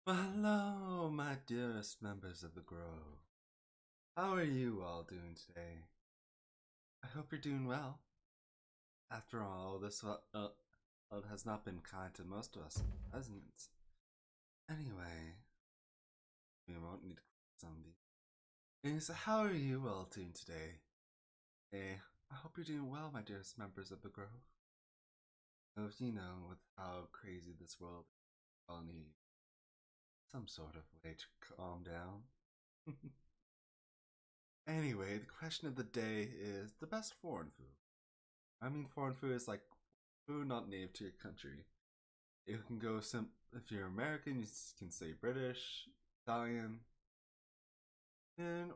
Well, hello, my dearest members of the Grove. How are you all doing today? I hope you're doing well. After all, this world has not been kind to most of us, hasn't it? Anyway, we won't need to click on these. So how are you all doing today? Hey, I hope you're doing well, my dearest members of the Grove. If you know, with how crazy this world is, I'll need some sort of way to calm down. Anyway, the question of the day is the best foreign food. I mean, foreign food is like food not native to your country. You can go if you're American, you can say British, Italian,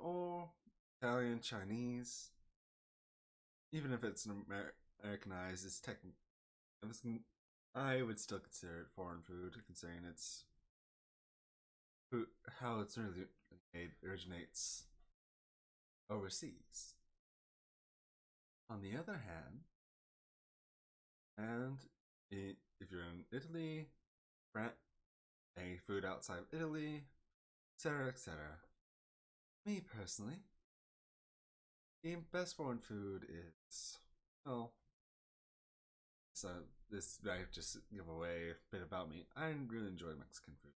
or Italian, Chinese. Even if it's Americanized, it's technically. I would still consider it foreign food, considering it's how it's really made originates overseas. On the other hand, if you're in Italy, France, any food outside of Italy, etc., etc. Me personally, the best foreign food is, well, so this might just give away a bit about me. I really enjoy Mexican food.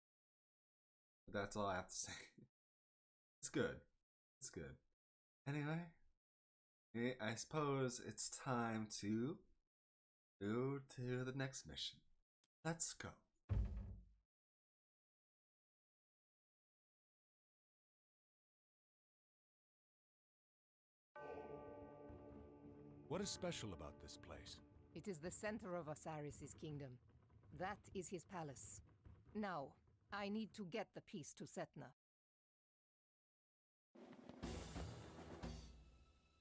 But that's all I have to say. It's good. It's good. Anyway, I suppose it's time to go to the next mission. Let's go. What is special about this place? It is the center of Osiris's kingdom. That is his palace. Now, I need to get the piece to Setna.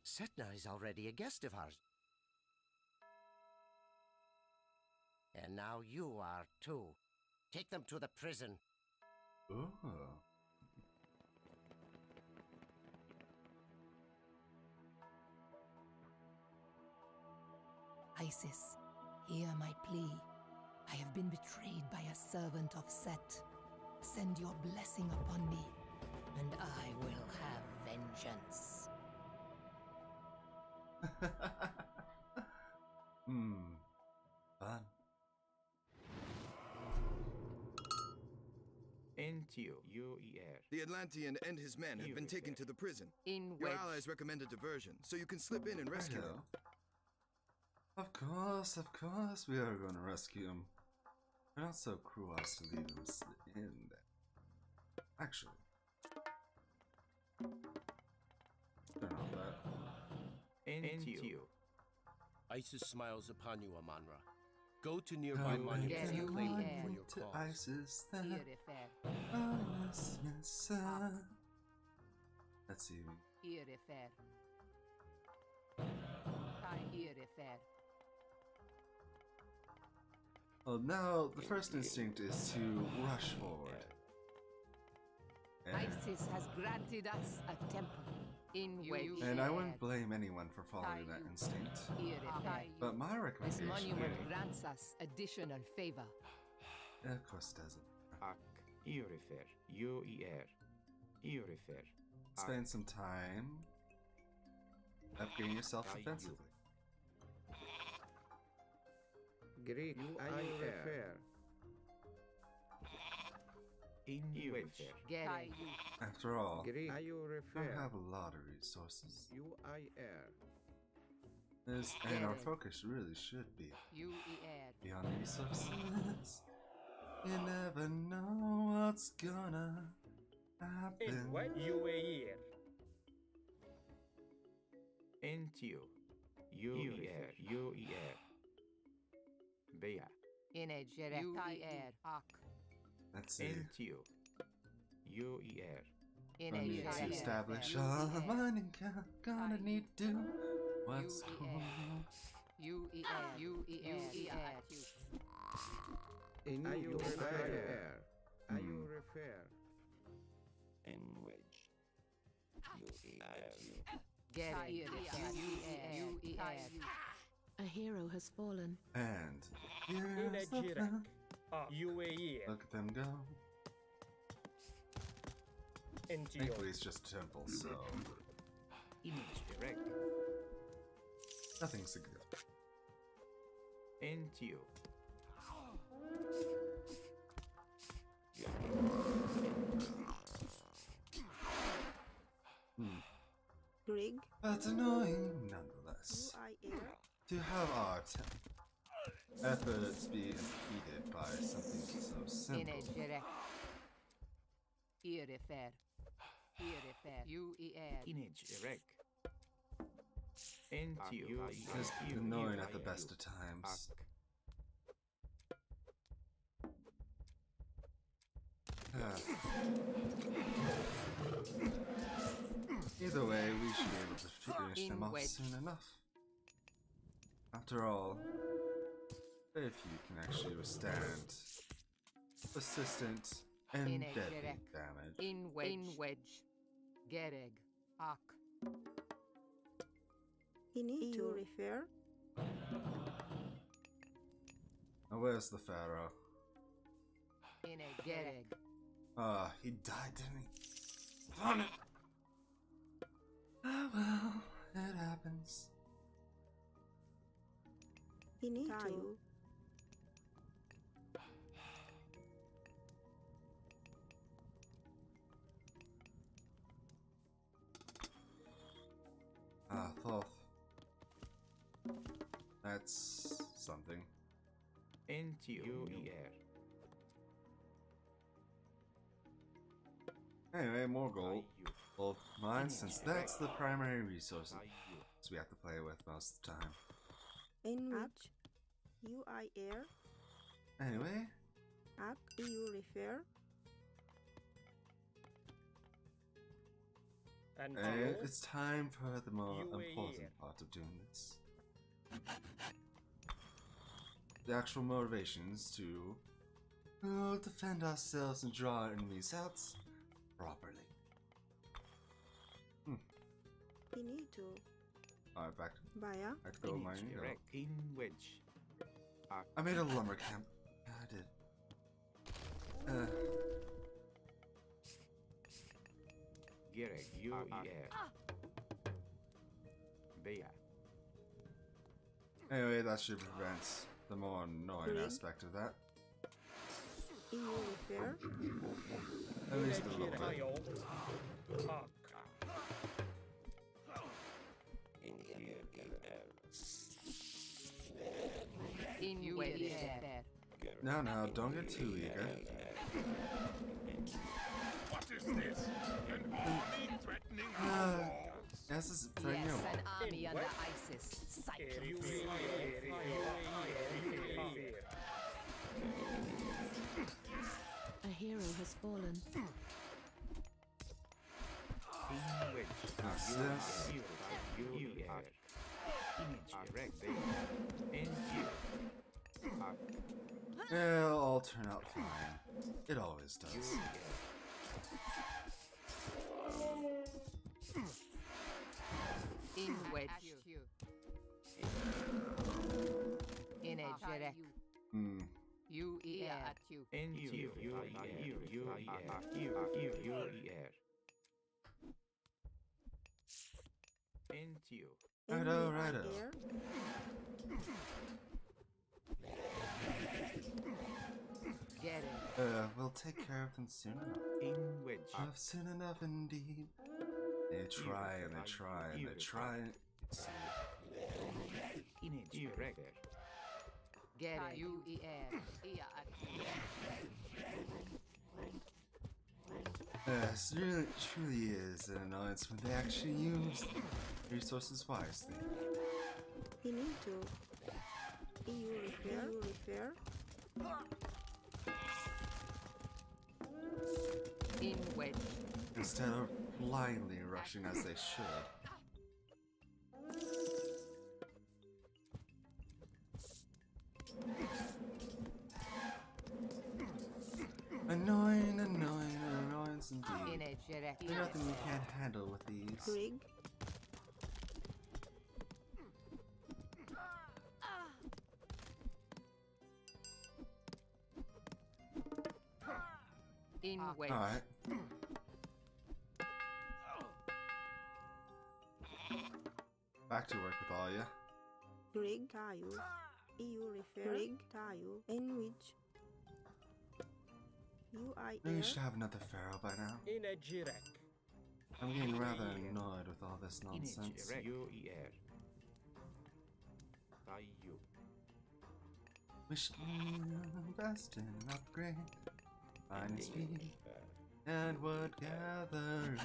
Setna is already a guest of ours. And now you are too. Take them to the prison. Oh. Isis, hear my plea. I have been betrayed by a servant of Set. Send your blessing upon me, and I will have vengeance. Fun. Entio, UER. The Atlantean and his men have been taken to the prison. In Your wedge. allies recommended diversion, so you can slip in and rescue them. Of course, we are going to rescue him. We're not so cruel as to leave him in there. Actually. Turn off that. Entio. Isis smiles upon you, Amanra. Go to nearby monuments Get and claim them you for in your to cause. Isis that Irifer. honestness. Let's see. Irifer. Irifer. Well, now the first instinct is to rush forward. Isis has granted us a temple. In wedge. And I wouldn't blame anyone for following that instinct. Irifer. But my This recommendation monument grants us additional favor. of course it doesn't. Ak. Irifer. UER. Irifer. Spend some time upgrading yourself defensively. Greek IFR. In wedge. Get After all, Greek I IURFR. have a lot of resources. UIR. And our focus really should be UER. beyond resources. You never know what's gonna happen. UAR. Entio. UER. UER. Bea. Inage. UER. Let's see. Entio. UER. I need to establish all the mining gonna need to do what's cool. In IURFR. IURFR. In which A hero has fallen. And here's the plan. UAE. Look at them go. Thankfully, it's just a temple, so Image erect. nothing significant. Entio. Grig, That's annoying, nonetheless. UIR, To have our efforts be impeded by something so simple. Image erect. Entio. It's annoying at the best of times. Either way, we should be able to finish them off soon enough. After all, very few can actually withstand persistent and deadly damage. In wedge. Gereg. Ak. you need to refer, Now where's the pharaoh? In a Gereg. Ah, he died, didn't he? Darn it! Ah, well, it happens. you need to, Ah, Thoth. That's something. Entio. Anyway, more gold. Gold mines, since that's the primary resource we have to play with most of the time. in which, UIR, Anyway, Ak, you refer, And it's time for the more important part of doing this. The actual motivations to defend ourselves and draw our enemies out properly. you need to, Alright, back Baya, to go mining. Image No. erect. In wedge. I made a lumber camp. Yeah, I did. Gereg. UER. Bea. Anyway, that should prevent the more annoying Really? aspect of that. you refer, At least a little bit. In wedge. No, don't get too eager. What is this? An army threatening Yes, it's threatening you. Yes, an army under ISIS. Psyche. A hero has fallen. In wedge. Yes. UER. Image erect. Entio. It'll all turn out fine. It always does. In wedge. In a Jerek. UER at you. Entio. UER. Entio. Righto. NVIR, Get it. We'll take care of them soon enough. In wedge. Soon enough indeed. They try and they try and they try. Image erect. Get it. UER. At you. Yes, really, truly is an annoyance when they actually use resources wisely. you need to, you refer, In wedge. Instead of blindly rushing as they should. Annoyance In indeed. a Jerek. There's nothing you can't handle with these. Grig, In wedge. Alright. Back to work with all ya. Rig tayo. EU refer. Rig tayo. In which UI We air. should have another pharaoh by now. In a jirek. I'm getting rather annoyed with all this nonsense. UER. Tayo. We should invest in an upgrade. Find speed and wood gathering.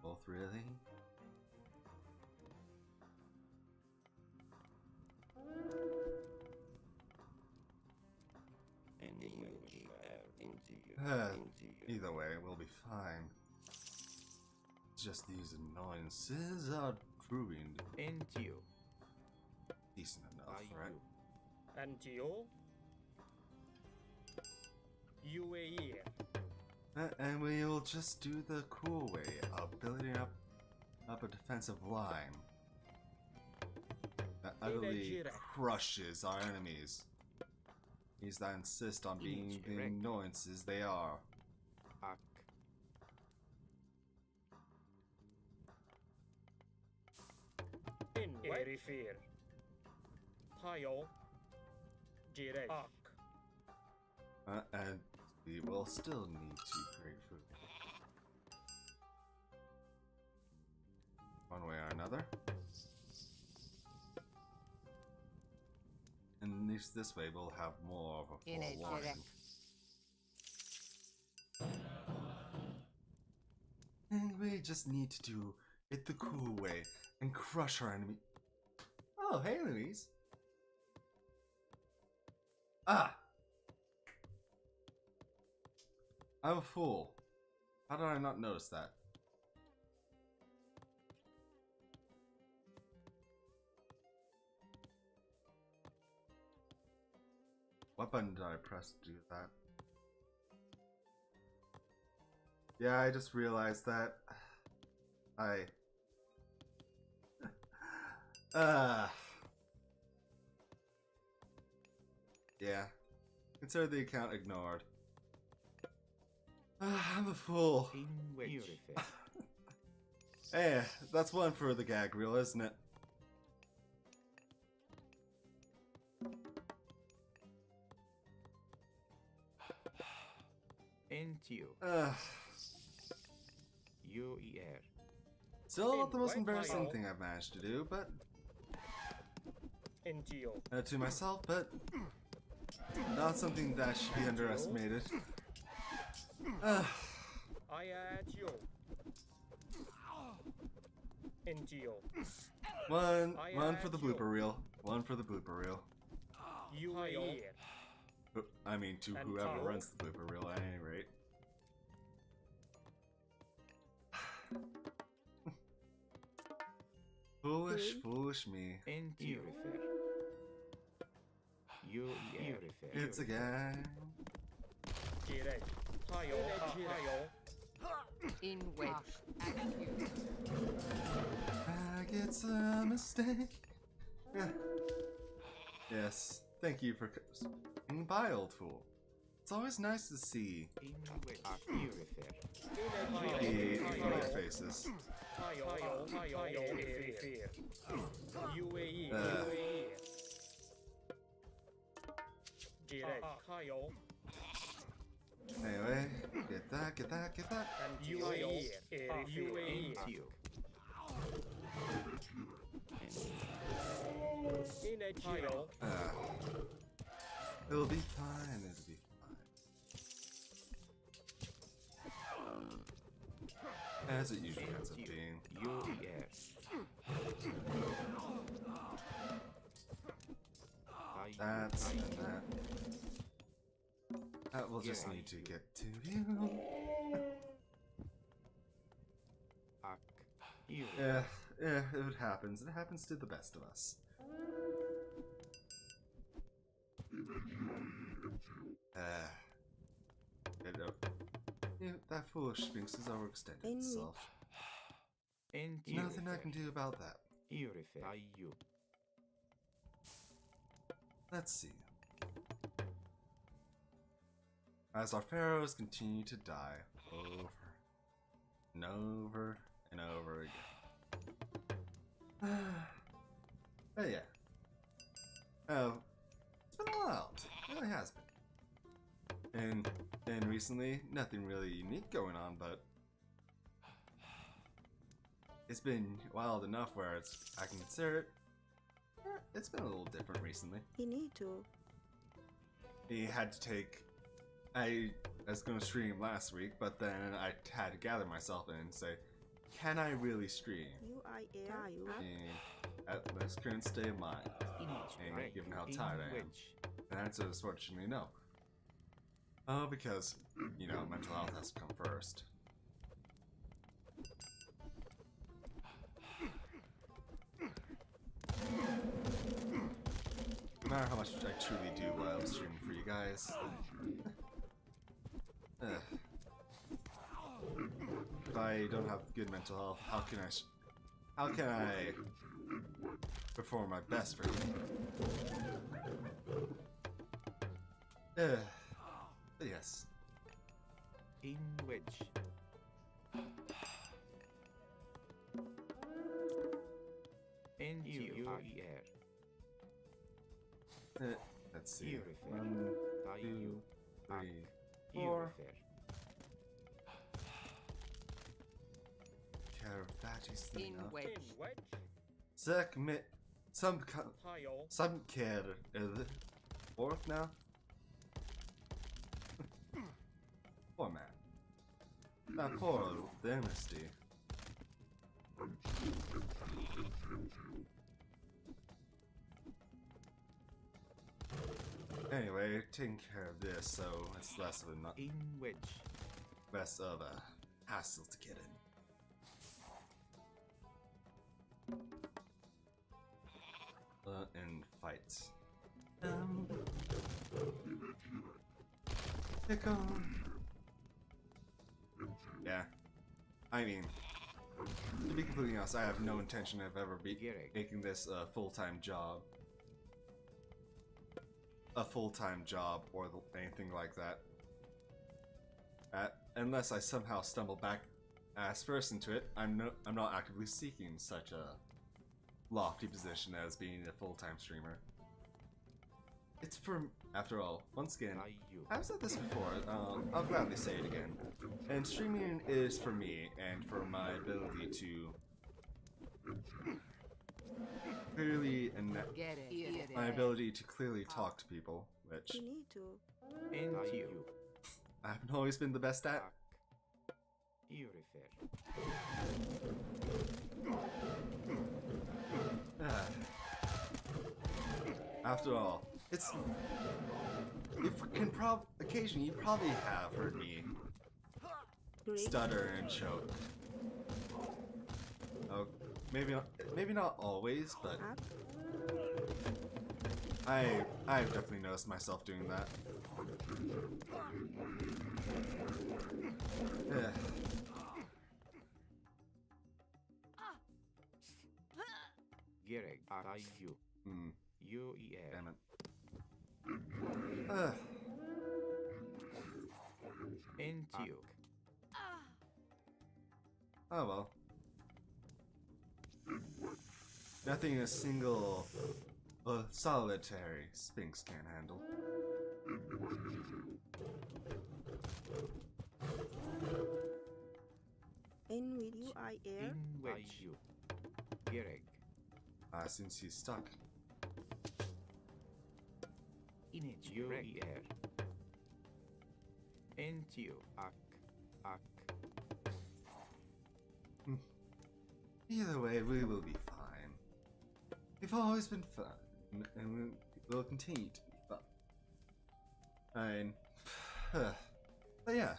Both really. Either way, we'll be fine. It's just these annoyances are proving NTO. decent enough, right? Antio. UAE. And we'll just do the cool way of building up a defensive line that utterly crushes our enemies. These that insist on being the annoyances they are. Ak. In Erifir. Tayo. Jirek. And we will still need to create food. One way or another. And at least this way we'll have more of a forewarning. And we just need to do it the cool way and crush our enemy. Oh, hey Louise. Ah! I'm a fool. How did I not notice that? What button did I press to do that? Yeah, I just realized that. Yeah. Consider the account ignored. I'm a fool. In which. Hey, that's one for the gag reel, isn't it? NTO. UER. Still not the most embarrassing thing I've managed to do, but NTO. To myself, but not something that should be underestimated. I at you. NTO. One for the blooper reel. One for the blooper reel. UAE. I mean, to whoever runs the blooper reel at any rate. Foolish me. NTO. UER. It's a gang. Jirek. Tayo. In which It's a mistake. Yes, thank you for being by, old fool. It's always nice to see In which. the funny faces. UAE. Jirek. Tayo. Anyway, get that. UAE. NTO. In a Tayo. It'll be fine, as it usually ends up being. UER. That's and that. That will just need to get to you. Ak. Yeah, it happens. It happens to the best of us. That foolish sphinx has overextended itself. Nothing I can do about that. Tayo. Let's see. As our pharaohs continue to die over and over and over again. But yeah. Oh, it's been a while. It really has been. And recently, nothing really unique going on, but it's been wild enough where I can consider it. It's been a little different recently. You need to. He had to take. I was going to stream last week, but then I had to gather myself and say, can I really stream? At this current state of mind, and given how tired I am? The answer is fortunately no. Oh, because, you know, mental health has to come first. No matter how much I truly do while streaming for you guys. If I don't have good mental health, how can I perform my best for you? But yes. In which Let's see. 1, 2, 3, 4. In which some Tile. care fourth now. Poor man. That poor dynasty. Anyway, taking care of this, so it's less of a hassle to get in. And fights. Pick on. Yeah. I mean, to be completely honest, I have no intention of ever making this a full-time job. A full-time job or anything like that. Unless I somehow stumble back ass first into it, I'm not actively seeking such a lofty position as being a full-time streamer. It's for, after all, once again, I've said this before, I'll gladly say it again, and streaming is for me and for my ability to clearly, my ability to clearly talk to people, which You need to. I haven't always been the best at. After all, occasionally you probably have heard me stutter and choke. Oh, maybe not always, but I've definitely noticed myself doing that. Damn it. Oh well. Nothing a single solitary Sphinx can't handle. In which you I air. Since he's stuck. Either way, we will be fine. We've always been fun, and we'll continue to be fun. But yeah,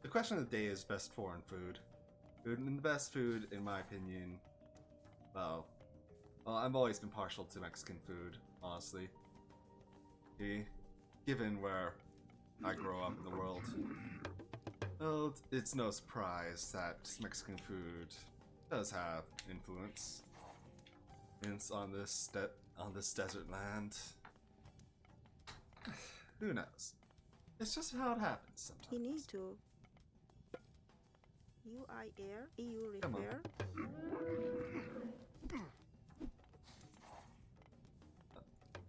the question of the day is best foreign food. And the best food, in my opinion, well, I've always been partial to Mexican food, honestly. Given where I grow up in the world, well, it's no surprise that Mexican food does have influence on this desert land. Who knows? It's just how it happens sometimes. You need to. You I air. You Come on. repair.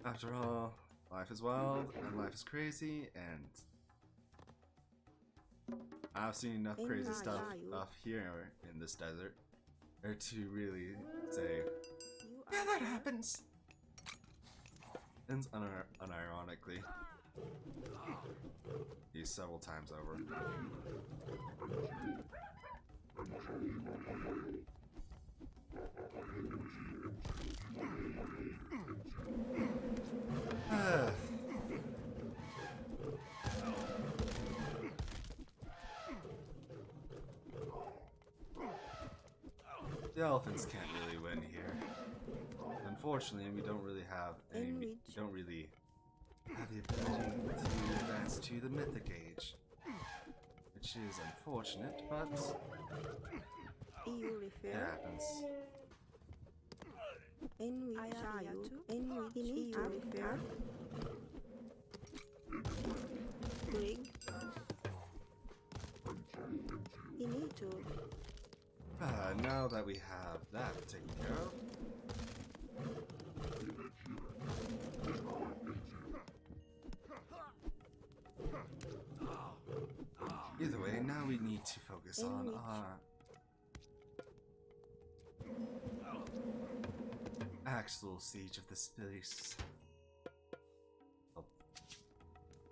After all, life is wild and life is crazy, and I've seen enough crazy stuff here in this desert to really say, yeah, that happens. And unironically, these several times over. The elephants can't really win here. Unfortunately, we don't really have any. We don't really have the ability to advance to the mythic age, which is unfortunate, but it happens. In which are you? In which you refer? Greg? You need to. Now that we have that taken care of, either way, now we need to focus on our actual siege of this place.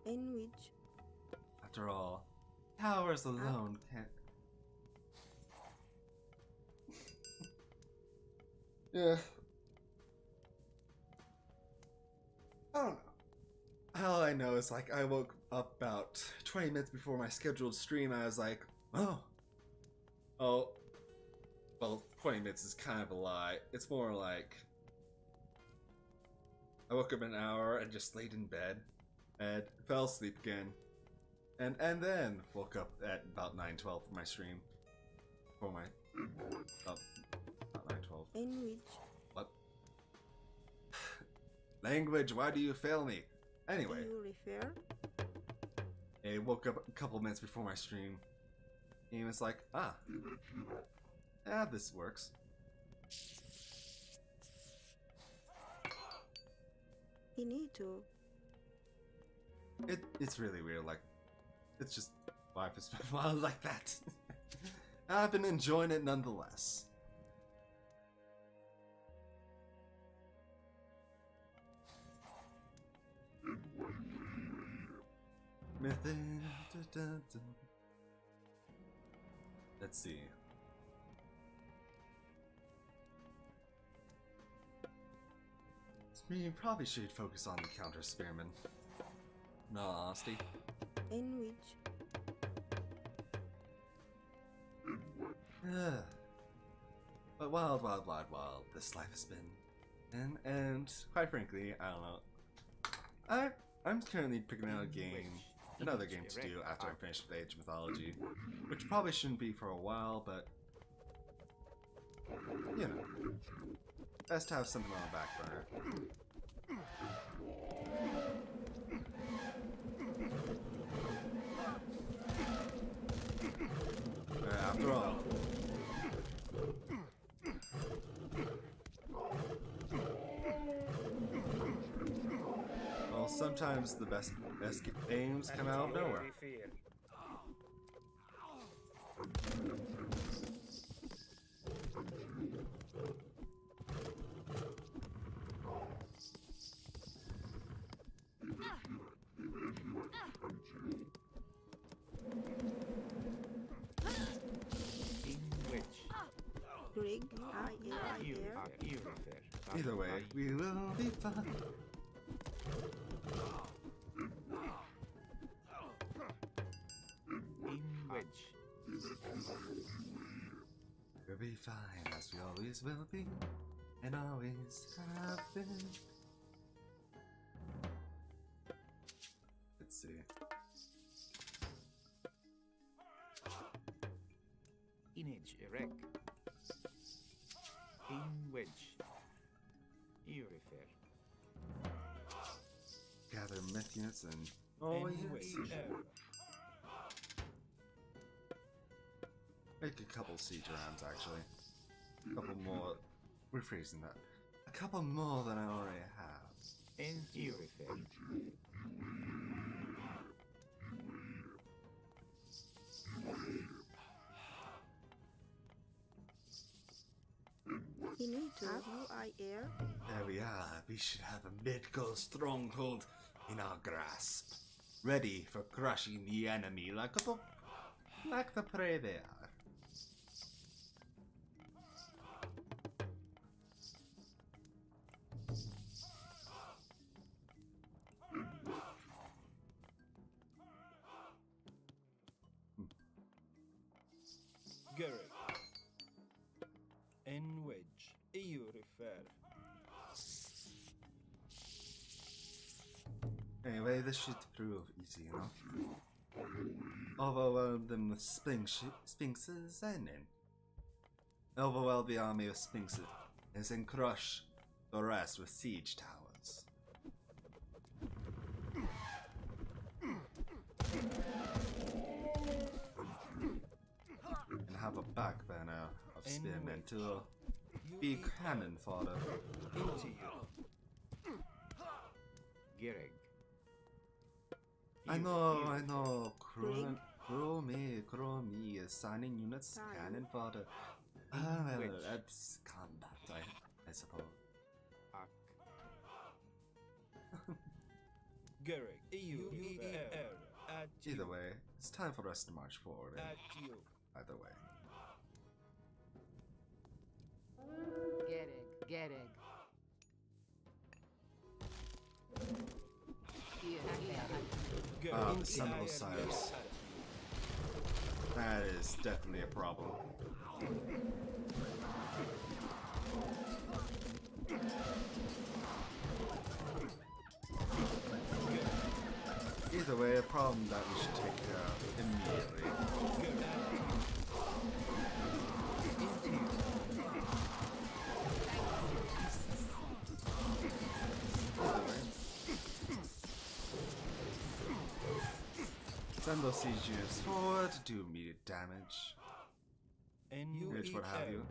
In which? After all, towers alone can't. Yeah. I don't know. All I know is, like, I woke up about 20 minutes before my scheduled stream. I was like, oh. Well, 20 minutes is kind of a lie. It's more like I woke up an hour and just laid in bed and fell asleep again. And then woke up at about 9:12 for my stream. For my... not 9:12. In which? What? Language, why do you fail me? Anyway. Do you refer? I woke up a couple minutes before my stream. And he was like, this works. You need to. It's really weird, like, it's just life is wild like that. I've been enjoying it nonetheless. Let's see. We probably should focus on the counter spearmen. No honesty. In which? But wild, this life has been. And quite frankly, I don't know. I'm currently picking out a game, another game to do after I finish with Age of Mythology, which probably shouldn't be for a while, but you know, best to have something on the back burner. After all, well, sometimes the best games come out of nowhere. Greg, either way, we will be fine. We'll be fine, as we always will be, and always have been. Let's see. Image erect. In wedge. You refer. Gather myth units and always make a couple siege rounds, actually. A couple more. Rephrasing that. A couple more than I already have. Urifer. Into UIR. There we are. We should have a mythical stronghold in our grasp, ready for crushing the enemy like the prey they are. Garrick. Wedge. Urifer. Anyway, this should prove easy enough. Overwhelm them with sphinxes and then overwhelm the army of sphinxes and then crush the rest with siege towers. And have a back banner of spearmen to be cannon fodder. Garrick. I know. Crew me, assigning units, cannon fodder. Well, that's combat, I suppose. Garrick. Either way, it's time for us to march forward. Either way. Gereg. The son of Osiris. That is definitely a problem. Either way, a problem that we should take care of immediately. Send those siege units forward to do immediate damage. Which what have you.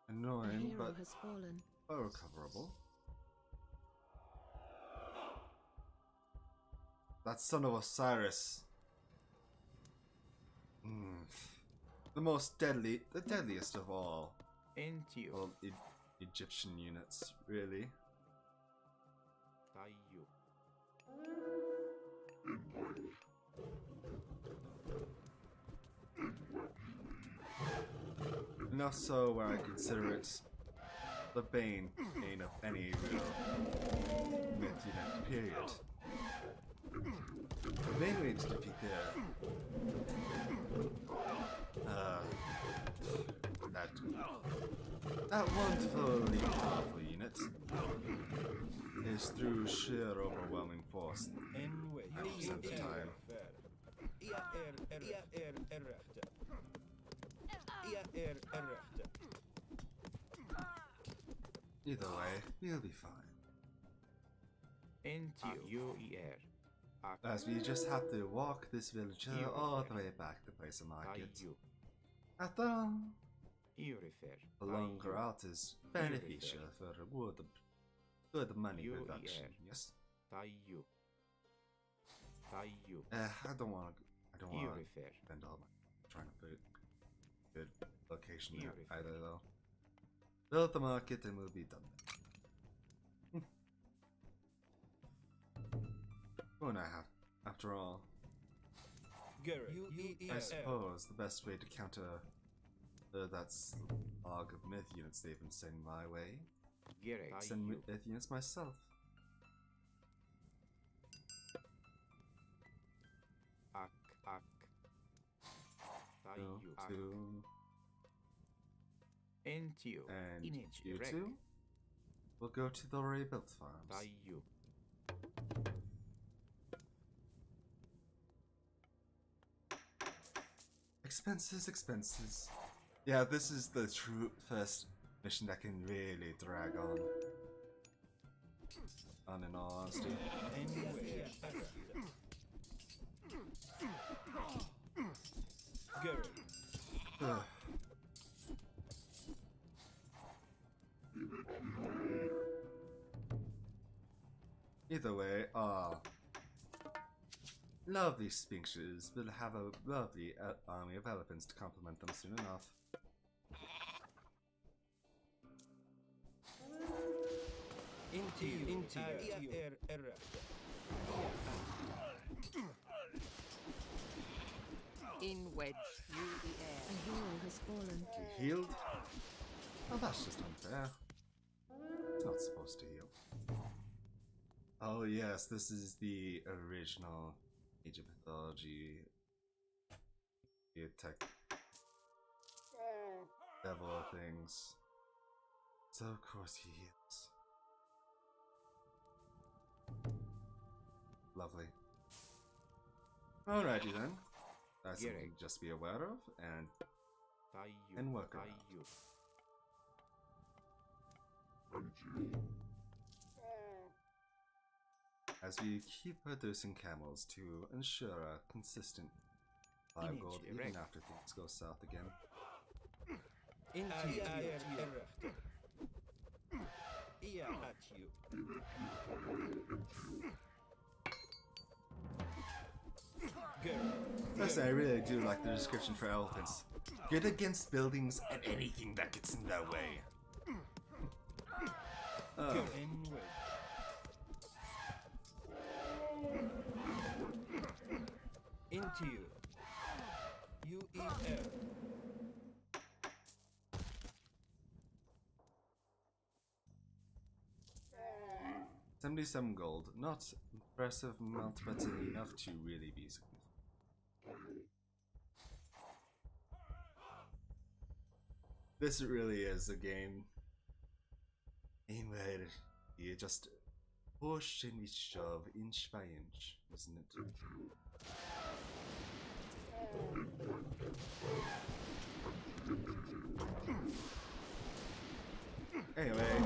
Annoying, but has fallen. recoverable. That son of Osiris. The deadliest of all. Well, Egyptian units, really. Enough so where I consider it the bane of any real mid-unit period. The main way to defeat that wonderfully powerful unit is through sheer overwhelming force 100% of the time. Either way, we'll be fine. As we just have to walk this villager all the way back to place a market. After all, the longer route is beneficial for good money production, yes? I don't want to spend all my trying to put good location either though. Build the market and we'll be done then. What I have, after all. I suppose the best way to counter that slog of myth units they've been sending my way, send myth units myself. And you two will go to the rebuilt farms. Expenses. Yeah, this is the true first mission that can really drag on in all honesty. lovely sphinxes will have a lovely army of elephants to complement them soon enough. In wedge through the air. A hero has fallen. He healed? Oh, that's just unfair. It's not supposed to heal. Oh yes, this is the original Age of Mythology tech level of things. So of course he heals. Lovely. Alrighty then. That's something to just be aware of and work around. As we keep producing camels to ensure a consistent 5 gold even after things go south again. Personally, I really do like the description for elephants. Good against buildings and anything that gets in their way. Into you. You eat air. 77 gold. Not impressive amount, but enough to really be significant. This really is a game where you just push and we shove inch by inch, isn't it? Anyway,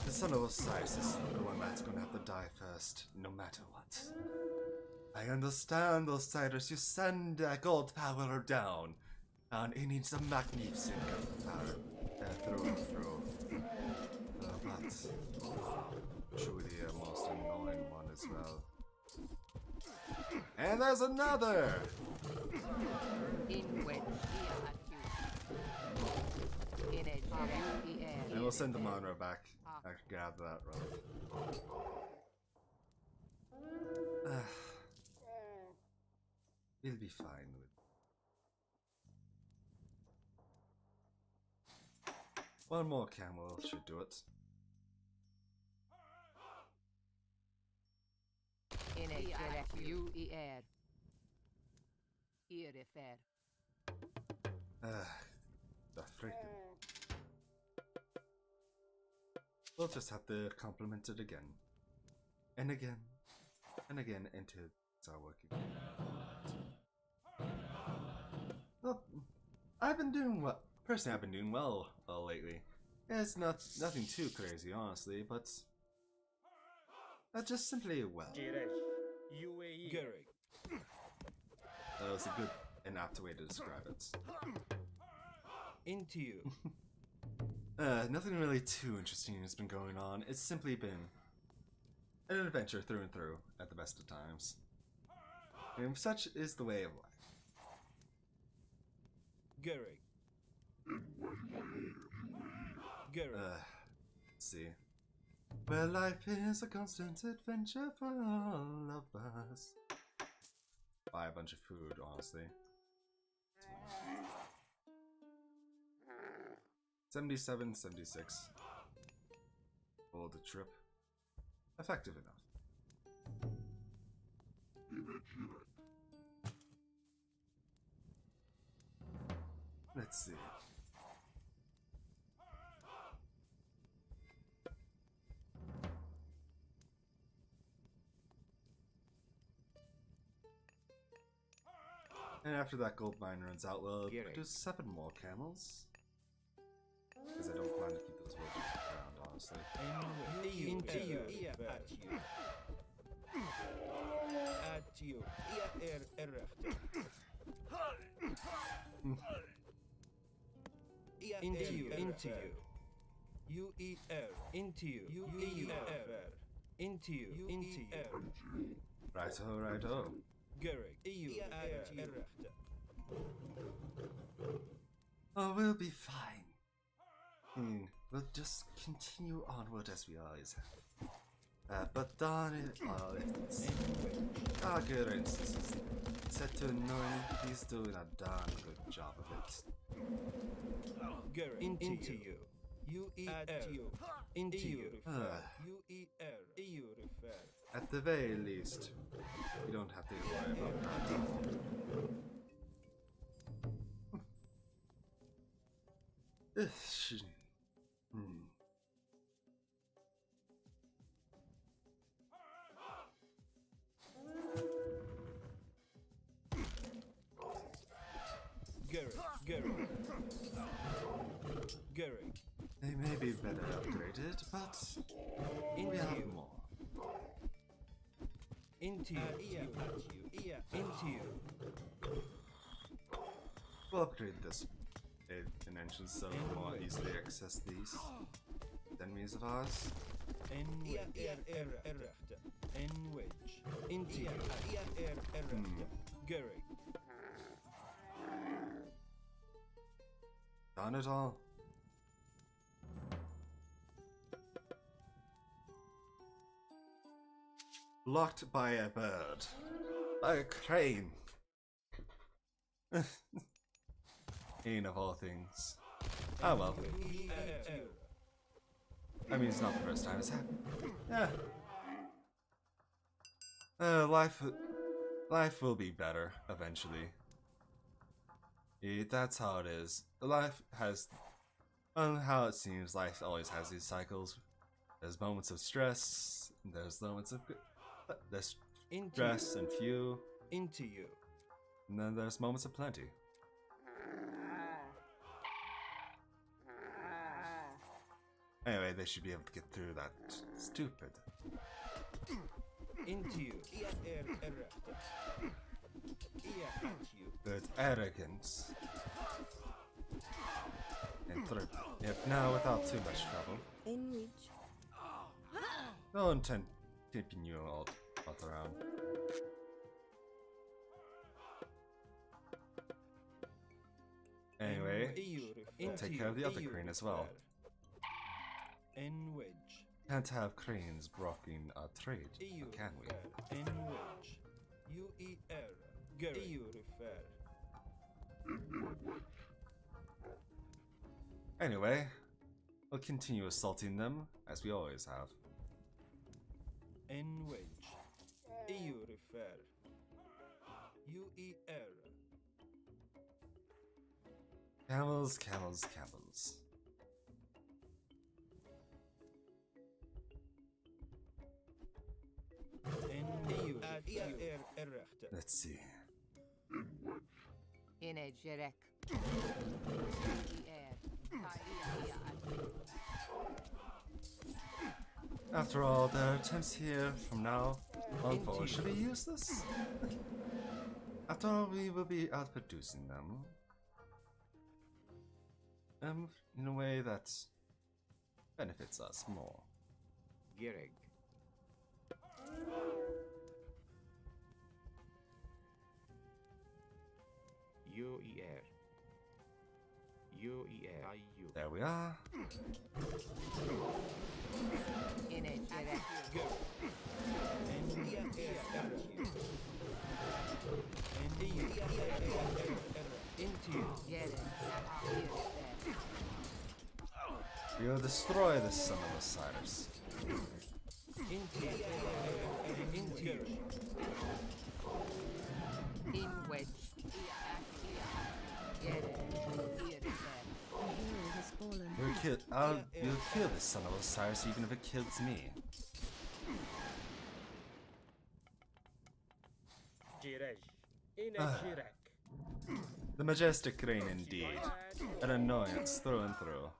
the son of Osiris is the one that's gonna have to die first, no matter what. I understand, Osiris, you send that gold power down, and it needs a magnificent gold power through and through. But truly a most annoying one as well. And there's another! In wedge here at you. In edge through the air. And we'll send the Monroe back. I can grab that rope. He'll be fine with it. One more camel should do it. In edge at you air. Here fair. The freaking. We'll just have to compliment it again. And again. And again until it's our working. Well, I've been doing well. Personally, I've been doing well lately. It's nothing too crazy, honestly, but just simply well. That was a good and apt way to describe it. Into you. Nothing really too interesting has been going on. It's simply been an adventure through and through at the best of times. And such is the way of life. Let's see. Well, life is a constant adventure for all of us. Buy a bunch of food, honestly. 77, 76. Hold the trip. Effective enough. Let's see. And after that gold mine runs out, we'll produce 7 more camels. Because I don't plan to keep those villagers around, honestly. Into you. At you. Into you. Into you. You eat air. Into you. You eat air. Into you. Into you. Righto, righto. Gerek, EU, errechte. Oh, we'll be fine. We'll just continue onward as we always have. But darn it, Gerek is set to annoying. He's doing a darn good job of it. Gerek, into you. U-E-R. Into you. U-E-R. EU refer. At the very least, you don't have to worry about that. Gerek. They may be better upgraded, but we have more. Into you. Into you. We'll upgrade this dimension so we more easily access these enemies of ours. Errechte. N-wedge. Into you. Errechte. Gerek. Darn it all. Blocked by a bird. By a crane. Of all things. Ah well. I mean, it's not the first time it's happened. Yeah. Life will be better eventually. That's how it is. Life has, how it seems, life always has these cycles. There's moments of stress, there's moments of there's stress and few. Into you. And then there's moments of plenty. Anyway, they should be able to get through that stupid. Into you. Good arrogance. And through. Yep, now without too much trouble. In which? No intent keeping you all around. Anyway, we'll take care of the other crane as well. N-wedge. Can't have cranes blocking our trade, can we? N-wedge. U-E-R. EU refer. Anyway, we'll continue assaulting them as we always have. N-wedge. EU refer. U-E-R. Camels, camels, camels. Let's see. After all, their attempts here from now on forward should be useless. After all, we will be outproducing them. In a way that benefits us more. Gereg. U-E-R. U-E-R-I-U. There we are. We'll destroy the son of Osiris. You'll kill this son of Osiris even if it kills me. The majestic crane indeed. An annoyance through and through.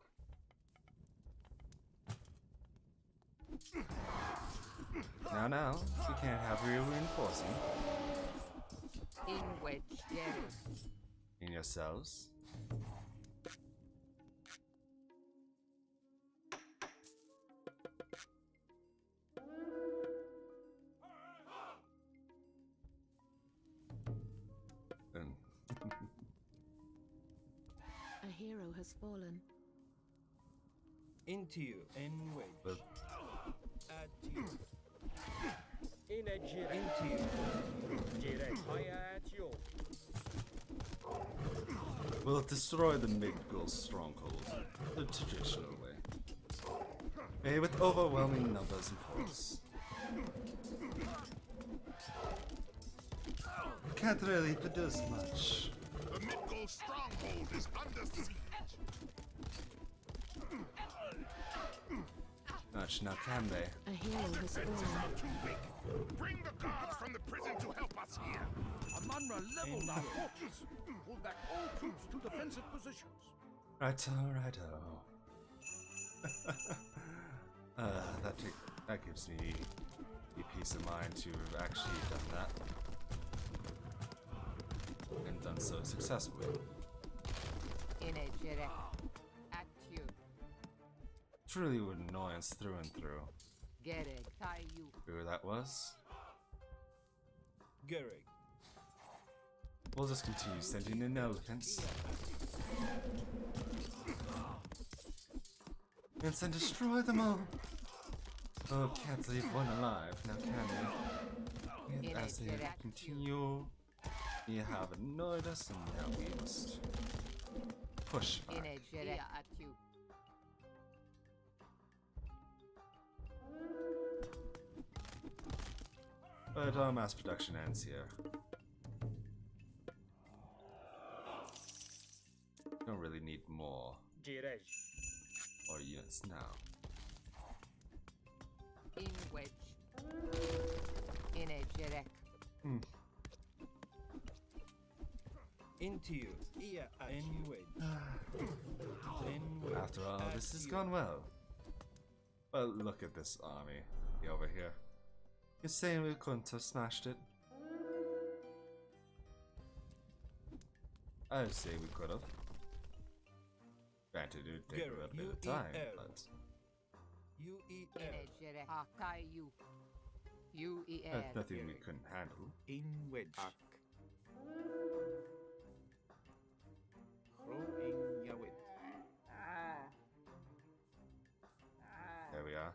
Now, we can't have real reinforcing. In yourselves. A hero has fallen. Into you. In wedge. But Add to you. Yine Jirek. Into you. Jirek. Hayatio. we'll destroy the Migul stronghold the traditional way. With overwhelming numbers and force. Can't really produce much. The Midgard stronghold is under siege. Much now, can they? A hero has Defenses fallen. are too weak. Bring the guards from the prison to help us here. Amanra leveled our fortress. Pull back all troops to defensive positions. Righto, righto. That gives me a peace of mind to have actually done that. And done so successfully. Truly an annoyance through and through. Who that was? Gereg. We'll just continue sending in elephants. And then destroy them all! Oh, can't leave one alive, now can we? And as they continue, you have annoyed us and now we must push back. But our mass production ends here. Don't really need more Jirek. units now. Into you. In wedge. In wedge. After all, Add this has to gone well. Well, look at this army over here. You're saying we couldn't have smashed it? I'd say we could have. Granted, it would take a little bit of time, but that's nothing we couldn't handle. In wedge. Ak. Throw in Yawit. There we are.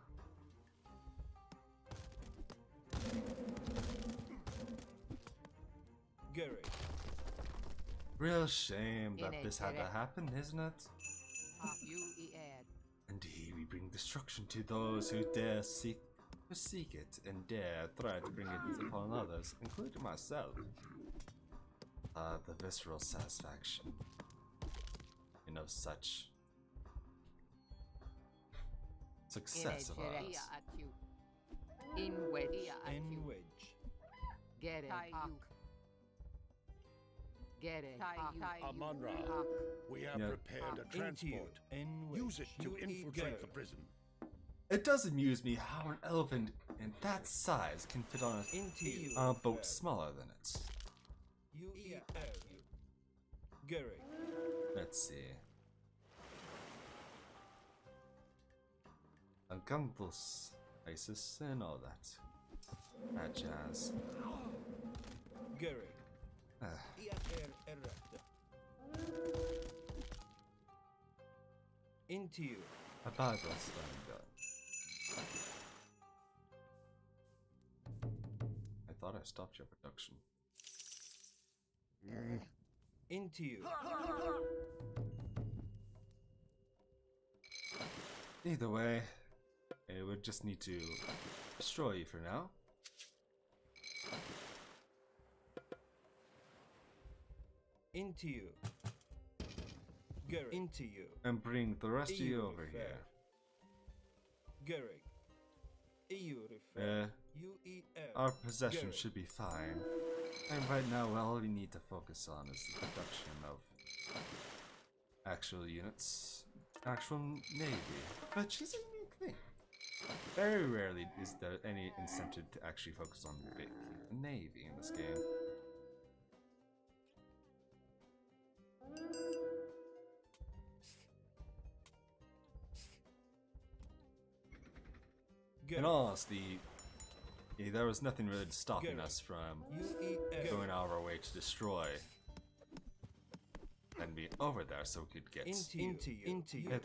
Gereg. Real shame that this had to happen, isn't it? Indeed, we bring destruction to those who dare seek it and dare try to bring it upon others, including myself. The visceral satisfaction of such success of ours. In wedge. Amanra, we have prepared a transport. Use it to infiltrate the prison. It does amuse me how an elephant in that size can fit on a boat smaller than it. Gereg. Let's see. Agunthus, Isis, and all that. That jazz. Gereg. Into you. A bad wrestling gun. I thought I stopped your production. Into you. Either way, it would just need to destroy you for now. Into you. Gereg. Into you. And bring the rest of you over here. Gereg. Our possession should be fine. And right now, all we need to focus on is the production of actual units, actual navy. But she's a unique thing. Very rarely is there any incentive to actually focus on the navy in this game. In all honesty, there was nothing really stopping us from going out of our way to destroy and be over there so we could get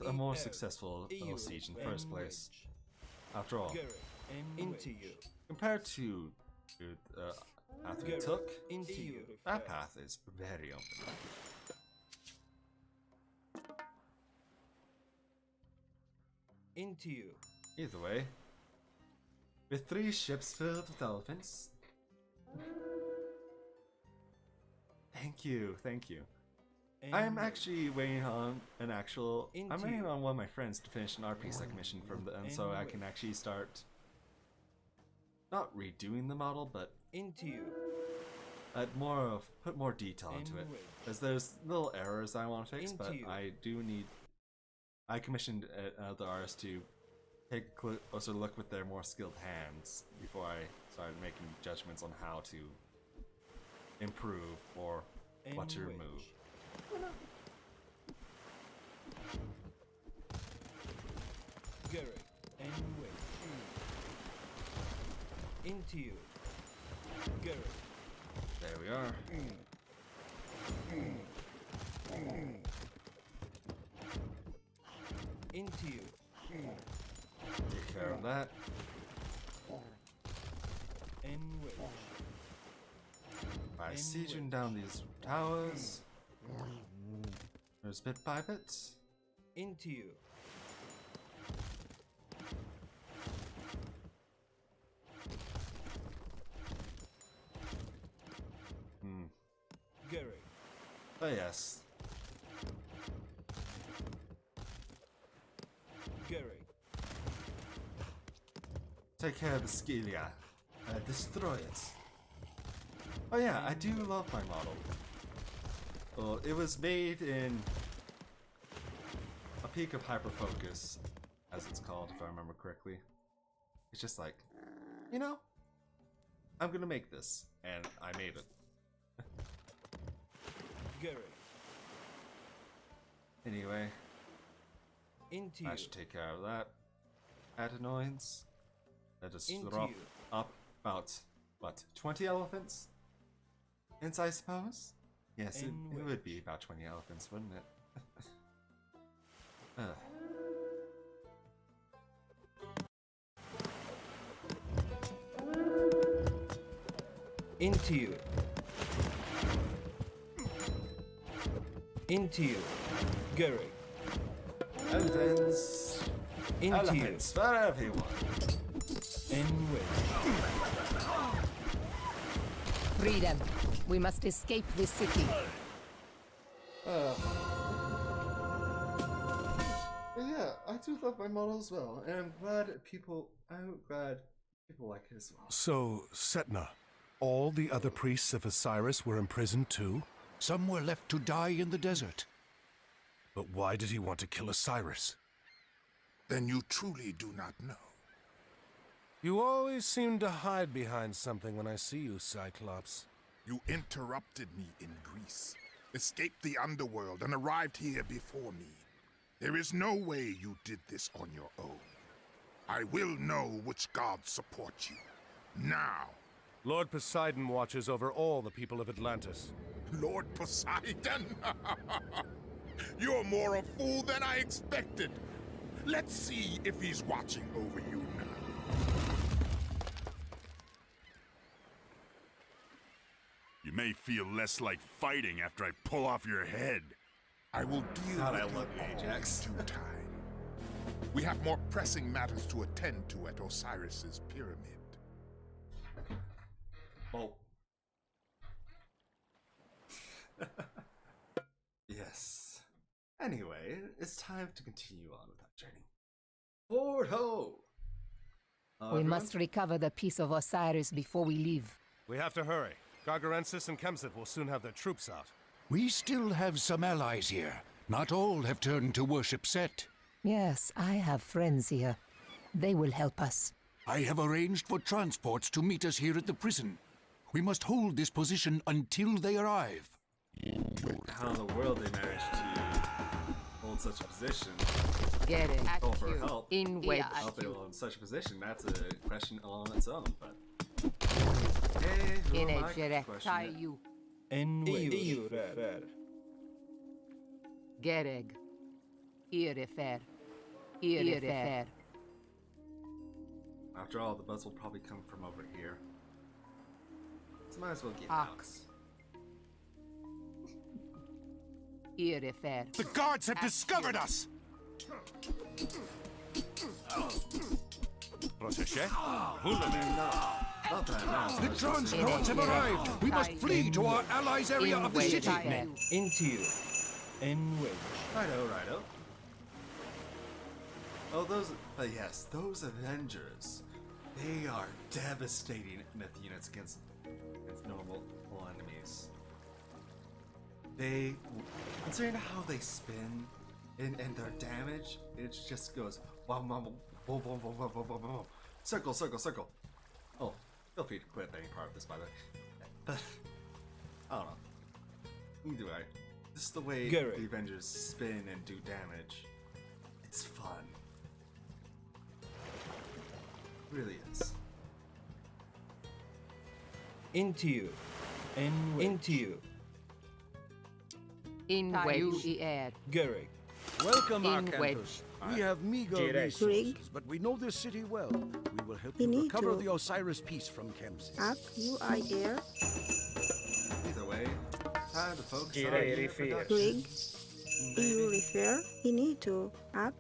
a more successful little siege in the first place. After all, compared to the path we took, that path is very open. Either way, with 3 ships filled with elephants. Thank you. I'm actually waiting on an actual. I'm waiting on one of my friends to finish an RP sec mission from the end, so I can actually start. Not redoing the model, but put more detail into it. Because there's little errors I want to fix, but I do need. I commissioned the artist to take a closer look with their more skilled hands before I started making judgments on how to improve or what to remove. There we are. Take care of that. By sieging down these towers, there's bit by bit. Oh yes. Take care of the Scalia. Destroy it. Oh yeah, I do love my model. Well, it was made in a peak of hyperfocus, as it's called, if I remember correctly. It's just like, you know, I'm gonna make this, and I made it. Anyway, I should take care of that. Adenoids. That just drop up about, what, 20 elephants? I suppose? Yes, it would be about 20 elephants, wouldn't it? Into you. Gary. Elephants. Elephants for everyone. Freedom. We must escape this city. Yeah, I do love my model as well, and I'm glad people like it as well. So, Setna, all the other priests of Osiris were imprisoned too? Some were left to die in the desert. But why did he want to kill Osiris? Then you truly do not know. You always seem to hide behind something when I see you, Cyclops. You interrupted me in Greece, escaped the underworld, and arrived here before me. There is no way you did this on your own. I will know which gods support you. Now. Lord Poseidon watches over all the people of Atlantis. Lord Poseidon? You're more a fool than I expected. Let's see if he's watching over you now. You may feel less like fighting after I pull off your head. I will deal with you Ajax in due time. We have more pressing matters to attend to at Osiris's pyramid. Oh. Yes. Anyway, it's time to continue on with that journey. Forward ho! We must recover the piece of Osiris before we leave. We have to hurry. Gargarensis and Kemsit will soon have their troops out. We still have some allies here. Not all have turned to worship Set. Yes, I have friends here. They will help us. I have arranged for transports to meet us here at the prison. We must hold this position until they arrive. How in the world they managed to hold such a position? Get it. Call for help. In wedge. How they hold in such a position? That's a question all on its own. But hey, in a direct tie you. Gereg. Irifer. Irifer. After all, the buzz will probably come from over here. So might as well get Ox. Irifer. The guards have discovered us! The transports have arrived! We must flee to our allies' area of the city! Into you. In which? Righto. Oh, but yes, those Avengers, they are devastating myth units against normal enemies. They, considering how they spin and their damage, it just goes boom, boom, boom, boom, boom, boom, boom, boom, boom. Circle. Oh, feel free to quit any part of this, by the way. But I don't know. Either way, this is the way the Avengers spin and do damage. It's fun. It really is. Into you. Into you. In wedge. Gereg. Welcome, In Arcanthus. wedge. We have meager resources, but we know this city well. We will help you recover the Osiris piece from Kemsis. Up, UIR, Either way, time to focus on Cidereal. unit production. Rig, EU refer, Inito, Ak,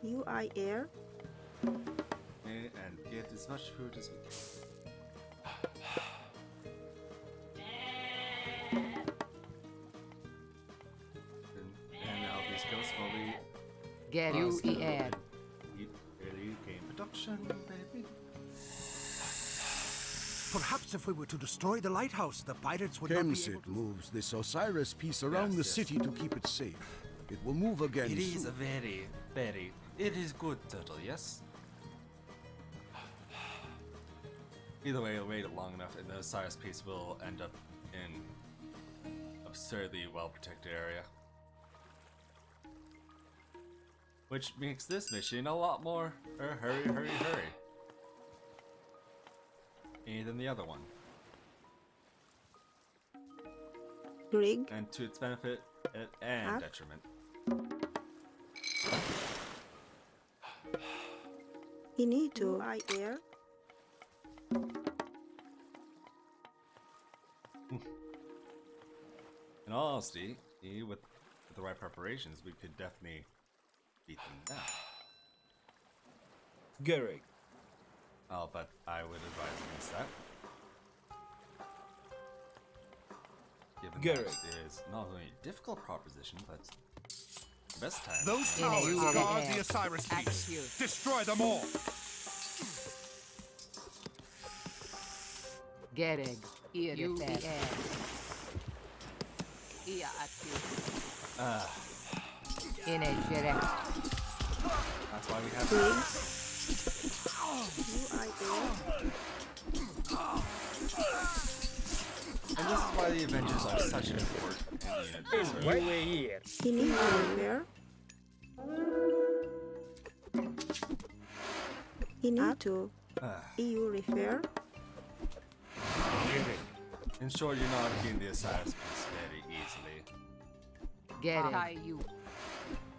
UIR, And get as much food as we can. And now these ghosts slowly UER. game production, baby. Perhaps if we were to destroy the lighthouse, the pirates would not be able Kemsit to... moves this Osiris piece around the Yes. city to keep it safe. It will move again It is soon. a very, it is good turtle, yes? Either way, it'll wait long enough and the Osiris piece will end up in absurdly well-protected area. Which makes this mission a lot more hurry. Than the other one. Rig, And to its benefit and Up. detriment. Inito, UIR, In all honesty, with the right preparations, we could definitely beat them down. Gereg. Oh, but I would advise against that. Given Garrett. that it is not only a difficult proposition, but the best time. Those In a towers unit. guard the Osiris piece. Execute. Destroy them all! Gereg. Irifer. Ia active. In a direct. That's why we have Rig, UIR, And this is why the Avengers are such an important unit. to serve. UAR. Inito refer, Inito, EU refer, In short, you're not getting the Osiris piece very easily. Gereg. You.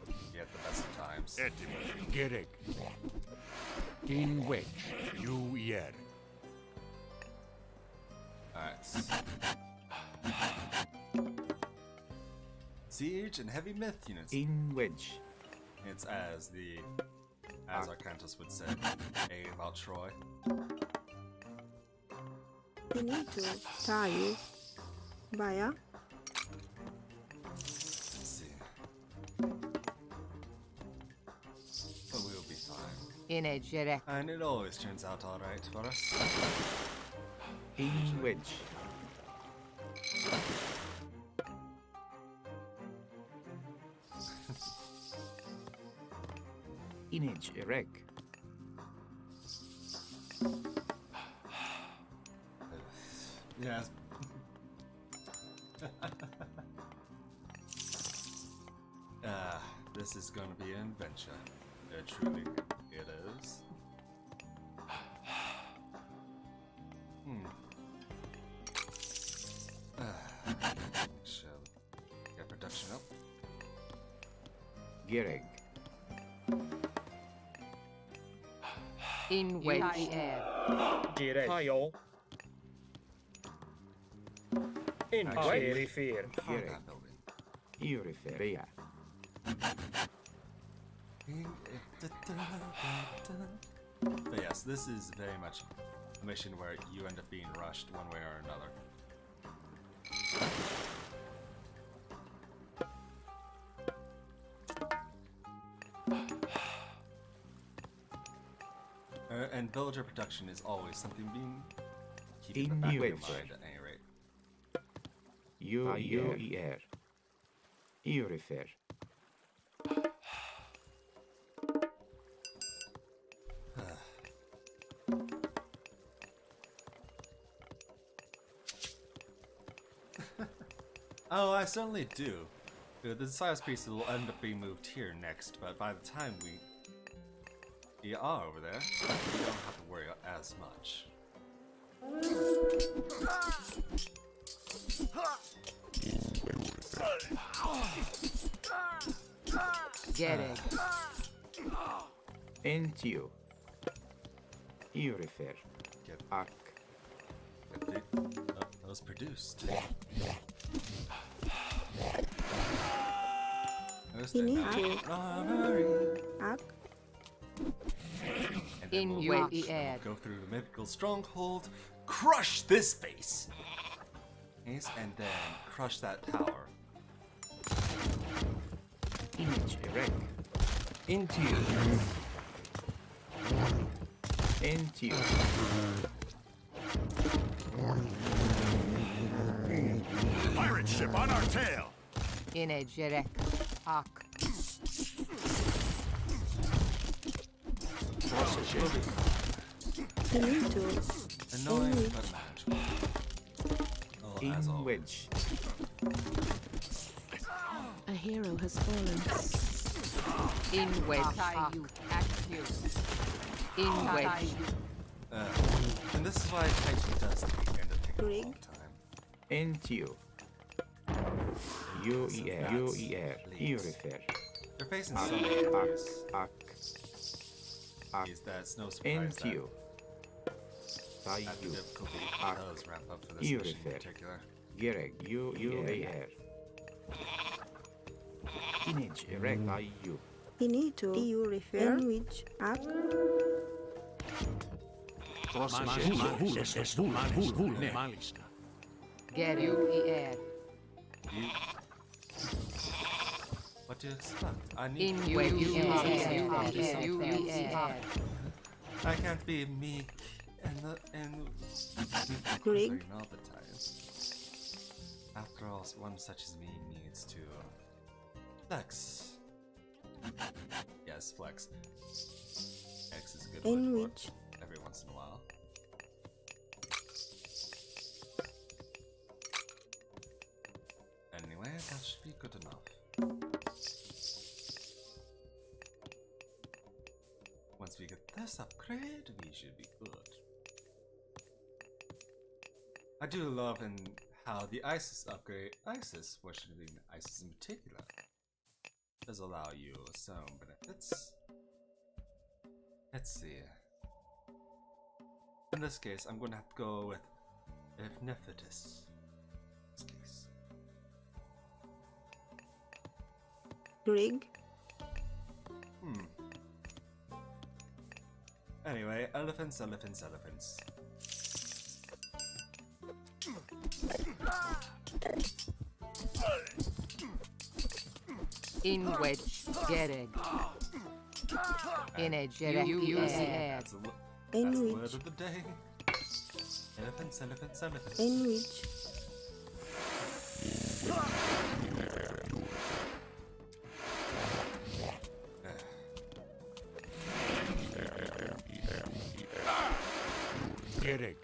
You get the best of times. Gereg. In which? UER. Alright. Siege and heavy myth units. In wedge. It's as Arcanthus would say, A about Troy. Inito, Tayu, Baya, Let's see. But we'll be fine. In a direct. And it always turns out alright for us. In wedge. Inage erect. Yes. This is gonna be an adventure. Truly, it is. Shall get production up. Gireg. In wedge air. Gireg. Hayo. In wedge. Fear. Gireg. Uriferia. But yes, this is very much a mission where you end up being rushed one way or another. And villager production is always something being keeping in the back of your mind at any rate. Urifer. Urifer. Oh, I certainly do. The Osiris piece will end up being moved here next, but by the time we are over there, we don't have to worry as much. Get it. Entio. Urifer. Get Arc. those produced. You need to act In wedge air. Go through the mythical stronghold, crush this base, and then crush that tower. Image erect. Into you. Entio. Pirate ship on our tail! In a jerek. Arc. you need to Annoying but manageable. Oh, as In always. wedge. A hero has fallen. In wedge. You. Act you. In wedge. And this is why Titan does end up taking a long time. Entio. UER. UER. Urifer. They're facing so many enemies. Arc. Is that it's no surprise Entio. that the difficulty does ramp up for this mission in particular. Gireg. UER. Image erect. IU. you need to you refer which act Get you. What do you expect? I need In wedge air. I can't be meek and Greg? all the time. After all, one such as me needs to flex. Yes, flex. X is a good in word which for it every once in a while. Anyway, that should be good enough. Once we get this upgrade, we should be good. I do love how the Isis upgrade, Isis in particular, does allow you some benefits. Let's see. In this case, I'm going to have to go with Nephthys. In this case. Greg Anyway, elephants. In wedge. Gereg. In a jerek. You air. That's the in word which of the day. Elephants. in which Gereg.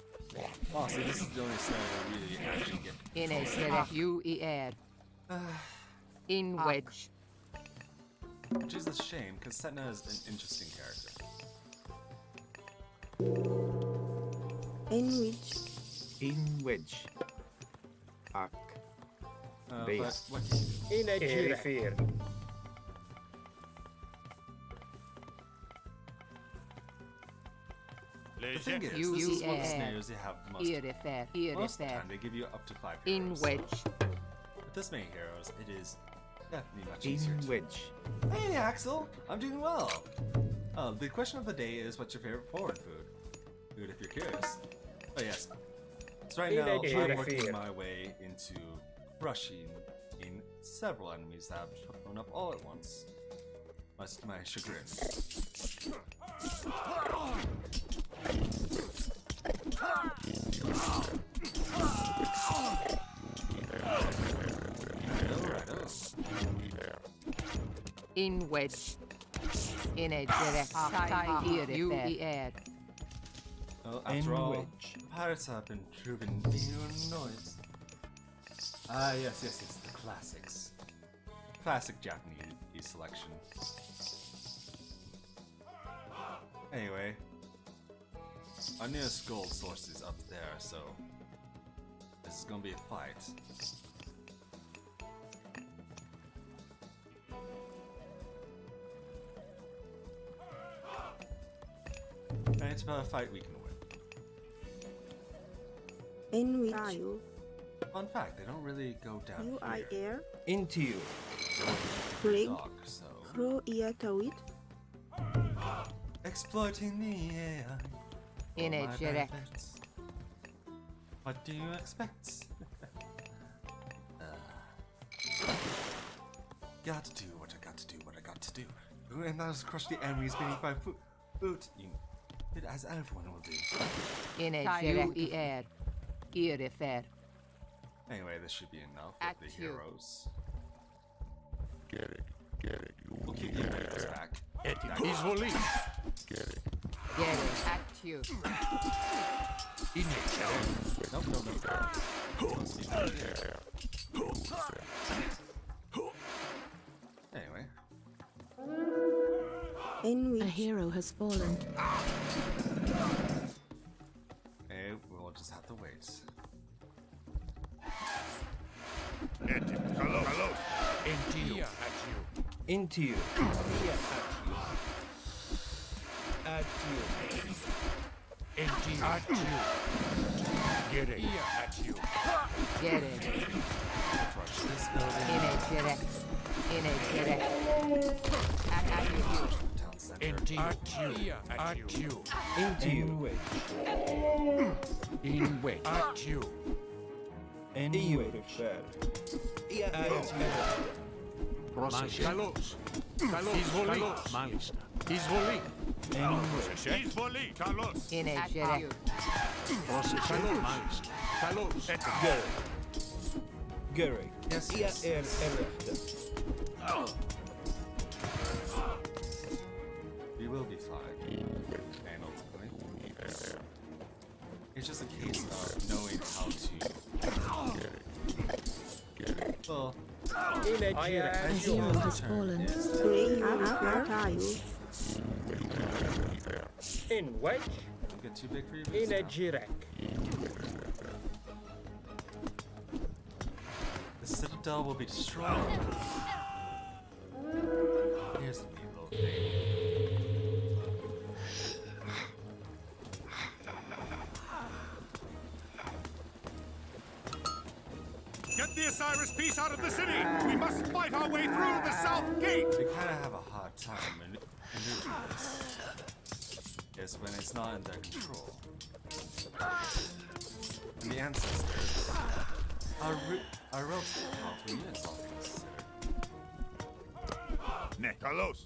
Oh, see, this is the only scenario where really actually get In a jerek. You air. In wedge. which is a shame, because Setna is an interesting character. in which In wedge. Arc. But Base. what can you do? Perifere. The thing is, this is one of the scenarios they have the most of the time. They give you up to 5 heroes. With this many heroes, it is definitely much easier to... wedge. Hey Axel, I'm doing well. The question of the day is, what's your favorite foreign food? Food if you're curious. But yes, so right now I'm working my way into crushing in several enemies that have shown up all at once. Much to my chagrin. In wedge. In a direct Well, after all, pirates have been proven being noise. Ah, yes, the classics. Classic Japanese selection. Anyway, our nearest gold source is up there, so this is gonna be a fight. And it's about a fight we can win. In which are you? Fun fact, they don't really go down You are here. air. Into you. Brig. Dog, so Crow ear tawit. exploiting the AI. In for a my direct. benefits. What do you expect? Got to do what I got to do, what I got to do. And that is crush the enemies beneath my foot. You did as everyone will do. In a direct. Anyway, this should be enough At with the you. heroes. Get it. We'll keep the heroes back. He's volley. Get it. Get it. At you. Nope. Must be down here. Anyway. In A which hero has fallen. Hey, we'll just have to wait. Get him. Hello. Into you. Into you. At you. Into you. At you. Get it. At you. Get it. Crush this building. In a direct. At you. Town center. Into you. At you. Into you. In wedge. At you. In you. At you. Kalos. He's volley. He's volley. He's volley. Kalos. In a direct. Kalos. Gary. Yes. We will be fine. And ultimately, it's just a case of knowing how to. Well, In a A hero has fallen. Brig. What are you? In wedge. don't get too big for your boots In a now. jirek. The citadel will be destroyed. Here's the neat little thing. Get the Osiris piece out of the city! We must fight our way through the south gate! We kind of have a hard time maneuvering this. Yes, when it's not in their control. And the ancestors are relatively powerful units, all things considered. Nekalos.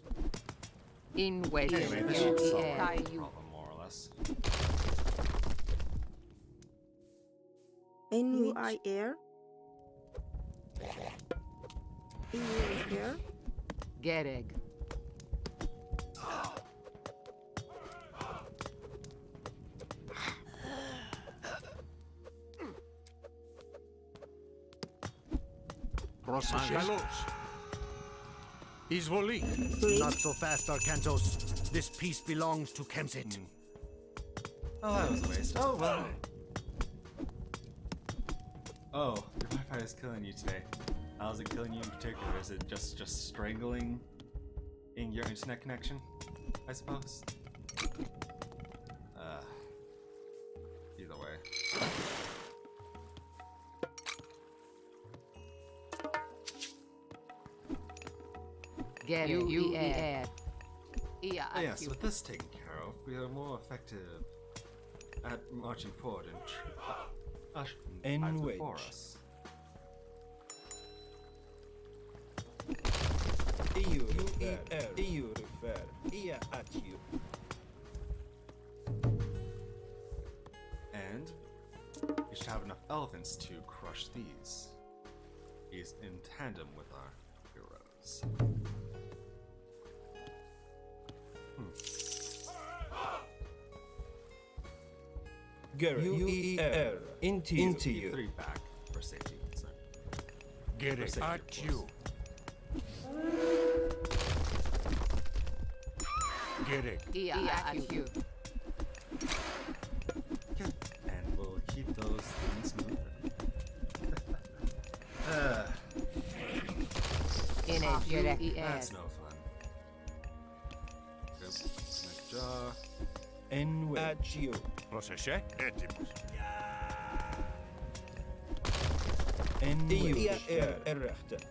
In wedge. Anyway, this should solve the problem, more or less. In which are air. In your air. Gereg. Kalos. He's volley. Not so fast, Arcantos. This piece belongs to Kemsit. Oh, that was a waste. Oh, well. Oh, your Wi-Fi is killing you today. How's it killing you in particular? Is it just strangling in your internet connection, I suppose? Either way. Get you air. Yes, with this taken care of, we are more effective at marching forward and eyes before us. EU refer. Ia at you. And we should have enough elephants to crush these. He's in tandem with our heroes. UER into you. 3 back for safety. So. Get it at you. Get it. At you. And we'll keep those things moving. That's no fun. Good jaw. At you. Procesce etimus. EU rechter.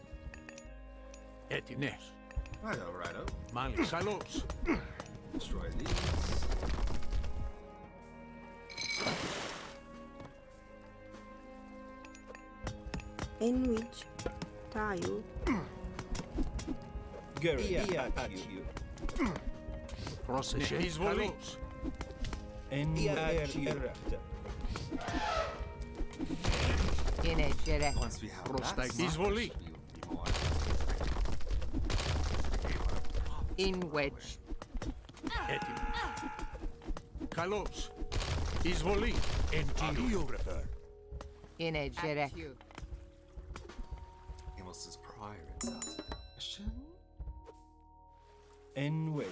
Etines. Righto. Mali kalos. Destroy these. In which tayo? Gary, at you. Procesce kalos. At you. Rechter. Once we have that, Izvoli. In wedge. Etimus. Kalos. Izvoli. Entio prefer. In a jerek. Amos' prior insult. Question? In wedge.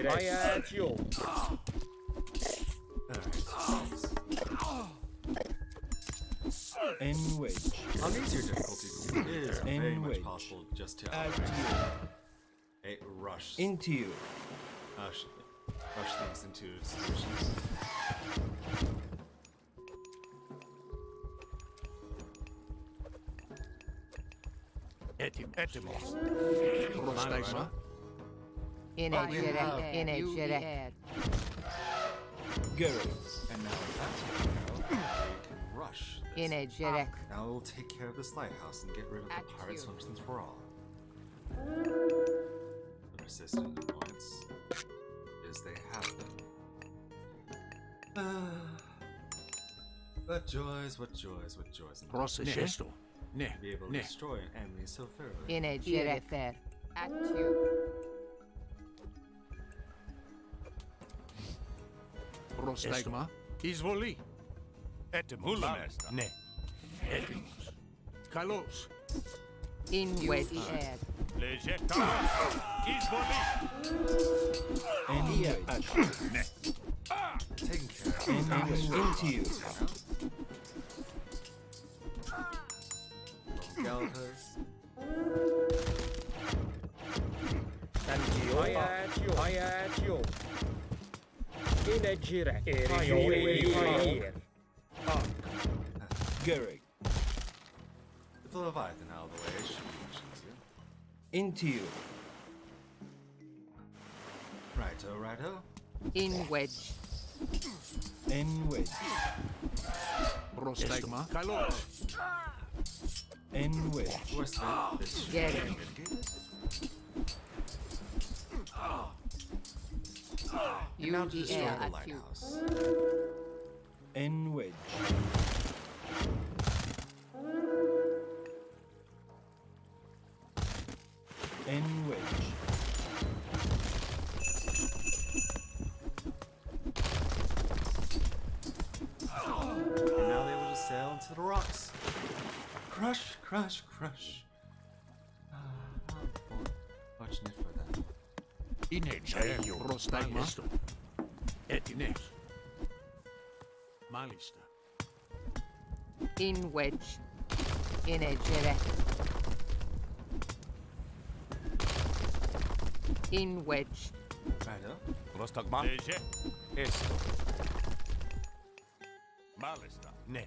I at you. In wedge. On easier difficulties, it is very much possible just to a rush. Into you. Rush things into solutions. Etimus. In a jerek. Gary. And now that's we can rush this. In a jerek. Now we'll take care of this lighthouse and get rid of the pirates once and for all. The persistent points is they have them. What joys. Procescesto. Ne. To be able to destroy an enemy so thoroughly. In a jerek. At you. Prostegma. Izvoli. Etimus. Ne. Etimus. Kalos. In wedge. Legeta. Izvoli. Ne. Taken care of. Into you. Gallagher's. I at you. In a jerek. Gary. With the Leviathan out of the way, it should be much easier. Into you. Righto. In wedge. In wedge. Prostegma. Kalos. In wedge. Worse than this should Get be it. mitigated. You Now to destroy the at you. lighthouse. In wedge. In wedge. And now they will just sail into the rocks. Crush. Fortunate for them. Prostegma. Etines. Μάλιστα. In wedge. Inegere. In wedge. Righto. Πρόσταγμα. Έστω. Μάλιστα. Ναι.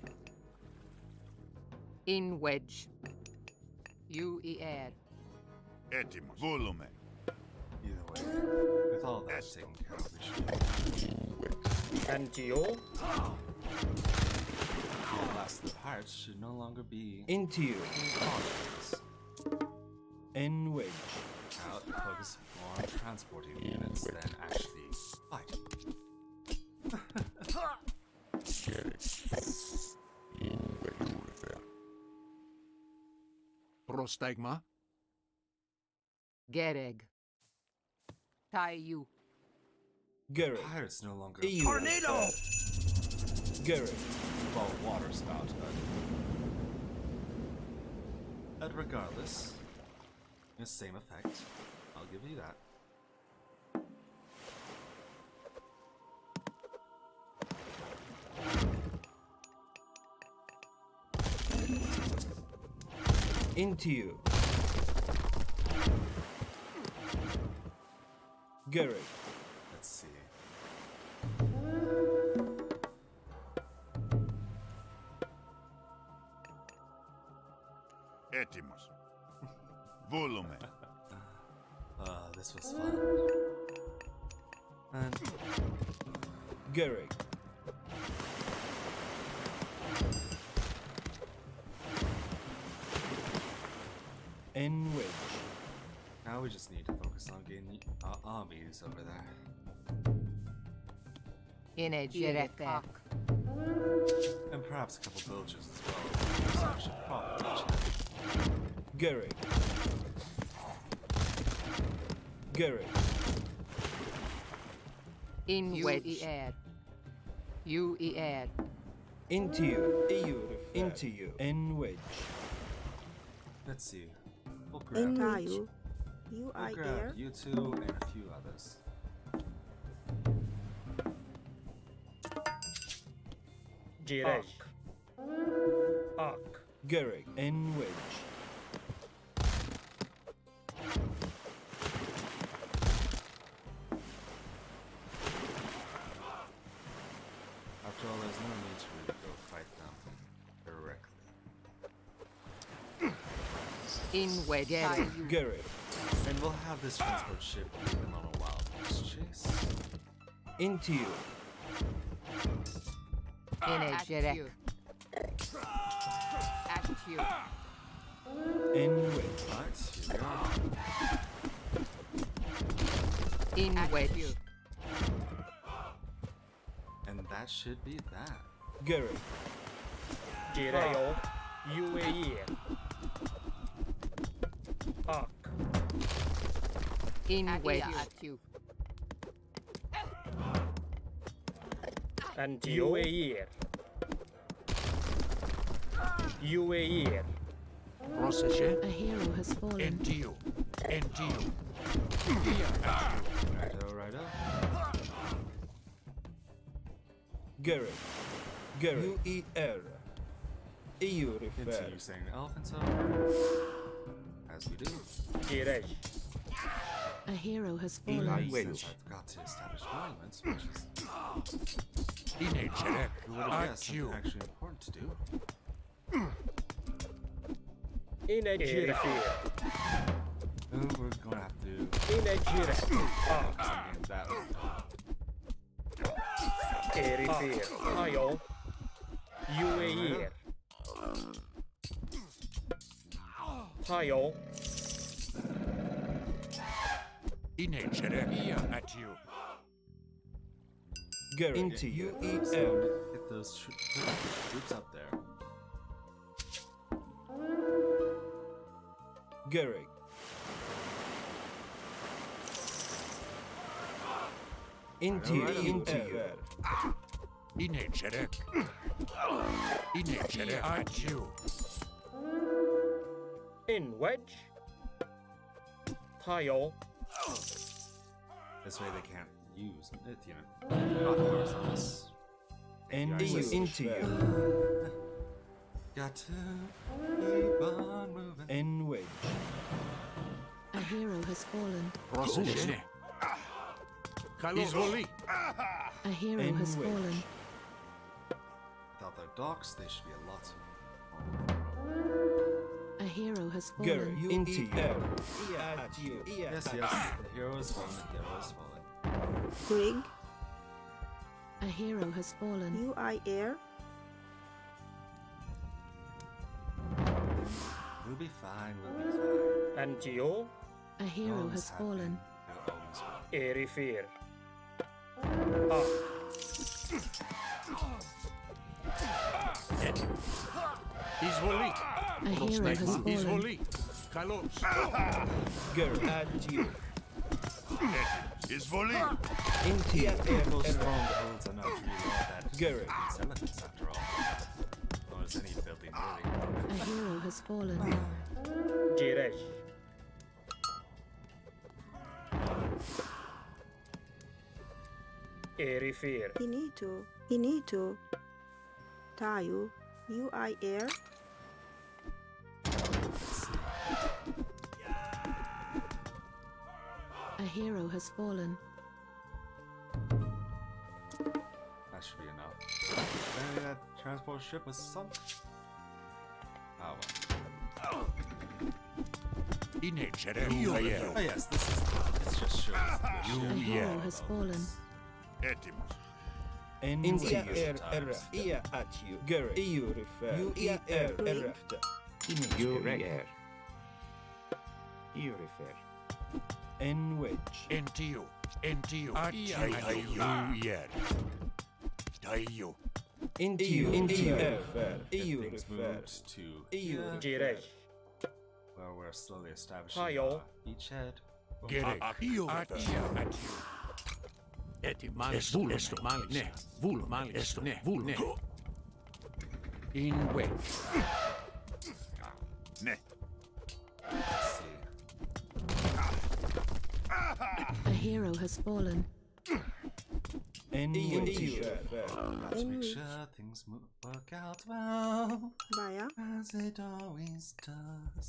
In wedge. UER. Έτοιμος. Βούλουμε. Either way, with all that taken care of, we should. And you? The last of the pirates should no longer be Into you. colonies. In wedge. Now focus more on transporting units than actually fighting. Πρόσταγμα. Gereg. Tayu. Gereg. Pirates no longer Tornado! Gereg. involve water spout, but regardless, the same effect. I'll give you that. Into you. Gereg. Let's see. Έτοιμος. Βούλουμε. This was fun. And Gereg. In wedge. now we just need to focus on getting our armies over there. Inegere. And perhaps a couple villages as well. So I should probably check. Gereg. Gereg. In wedge. UER. Into you. Into you. In wedge. Let's see. We'll In grab Tayu. You we'll are grab there. you two and a few others. Girej. Ak. Gereg. In wedge. After all, there's no need to really go fight them directly. In wedge. Gereg. And we'll have this transport ship lead them on a wild goose chase. Into you. Inegere. Actu. In wedge. Alright, here we are. In wedge. And that should be that. Gereg. Cidereal. UAE. Ak. In wedge. And UAE. UAE. Πρόσεχε. A hero has fallen. Into you. Into you. Righto, righto. Gereg. Gereg. UER. EU refer. Continue saying elephant so. As we do. Cirej. A hero has Since fallen. I've got to establish monuments, which is Inegere. who would have guessed Actu. something actually important to do. Inegere. We're gonna have to Inegere. Ak. something that Erifir. Ayo. UAE. Ayo. Inegere. At you. Gereg. Into you. get those troops up there. Gereg. Into you. Into you. Inegere. Inegere. At you. In wedge. Tayo. This way they can't use it, not course unless Into you. Got to keep on moving. In which. A hero has fallen. Πρόσεχε. Εισβολή. A hero has fallen. Without their docks, they should be a lot. A hero has Go fallen. into you. At you. Yes, yes, the hero is fallen, the hero is fallen. Grig, A hero has fallen. UI air, We'll be fine, we'll be fine. Antio, A hero Always has happy. fallen. They'll always win. Erifir. Εισβολή. A hero has fallen. Εισβολή. Καλώς. Go at you. Εισβολή. Into you. Those strongholds are not really all that Go. against elephants after all. Or as any building really. A hero has fallen. Jiresh. Erifir. Inito, Tayu, UI air, A hero has fallen. That should be enough. Maybe that transport ship was sunk. Oh well. Είναι Cidereal. Oh yes, this just shows the A ship. hero has fallen. Έτοιμος. Into you. you. At you. Go. EU refer. UI air. Erefte. You air. You refer. In which. Into you. Into you. At you. Yer. Taio. Into you. Into you. EU Things refer. moved to EU. here, Jiresh. where we're slowly establishing Tayo. beachhead. Gerek. At you. At you. Μάλιστα. Μάλιστα. Ναι. Βούλο. Μάλιστα. Ναι. Βούλο. Ναι. In which. Ναι. Let's see. A hero has fallen. In which. Let's make sure things work out well, Baya, as it always does.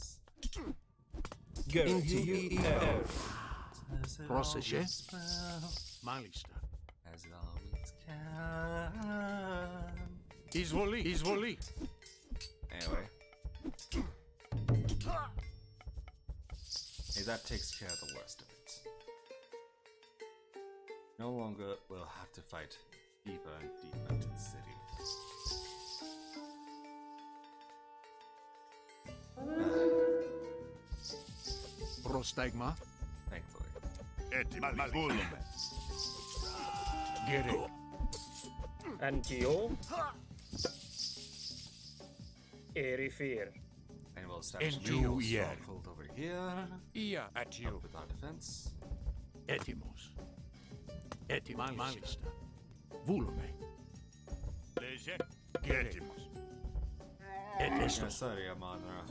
Go. Into you. As it Πρόσεχε. always will, Μάλιστα. as it always can. Εισβολή. Εισβολή. Anyway. Hey, that takes care of the worst of it. No longer we'll have to fight deeper and deeper into the city. Πρόσταγμα. Thankfully. Έτοιμος. Βούλουμε. Gerek. Antio. Erifir. And we'll establish a Into new here. stronghold over here. Ia. At you. With our defense. Έτοιμος. Έτοιμα. Μάλιστα. Βούλουμε. Λέζε. Έτοιμος. Έτεστο. Sorry, Amandra.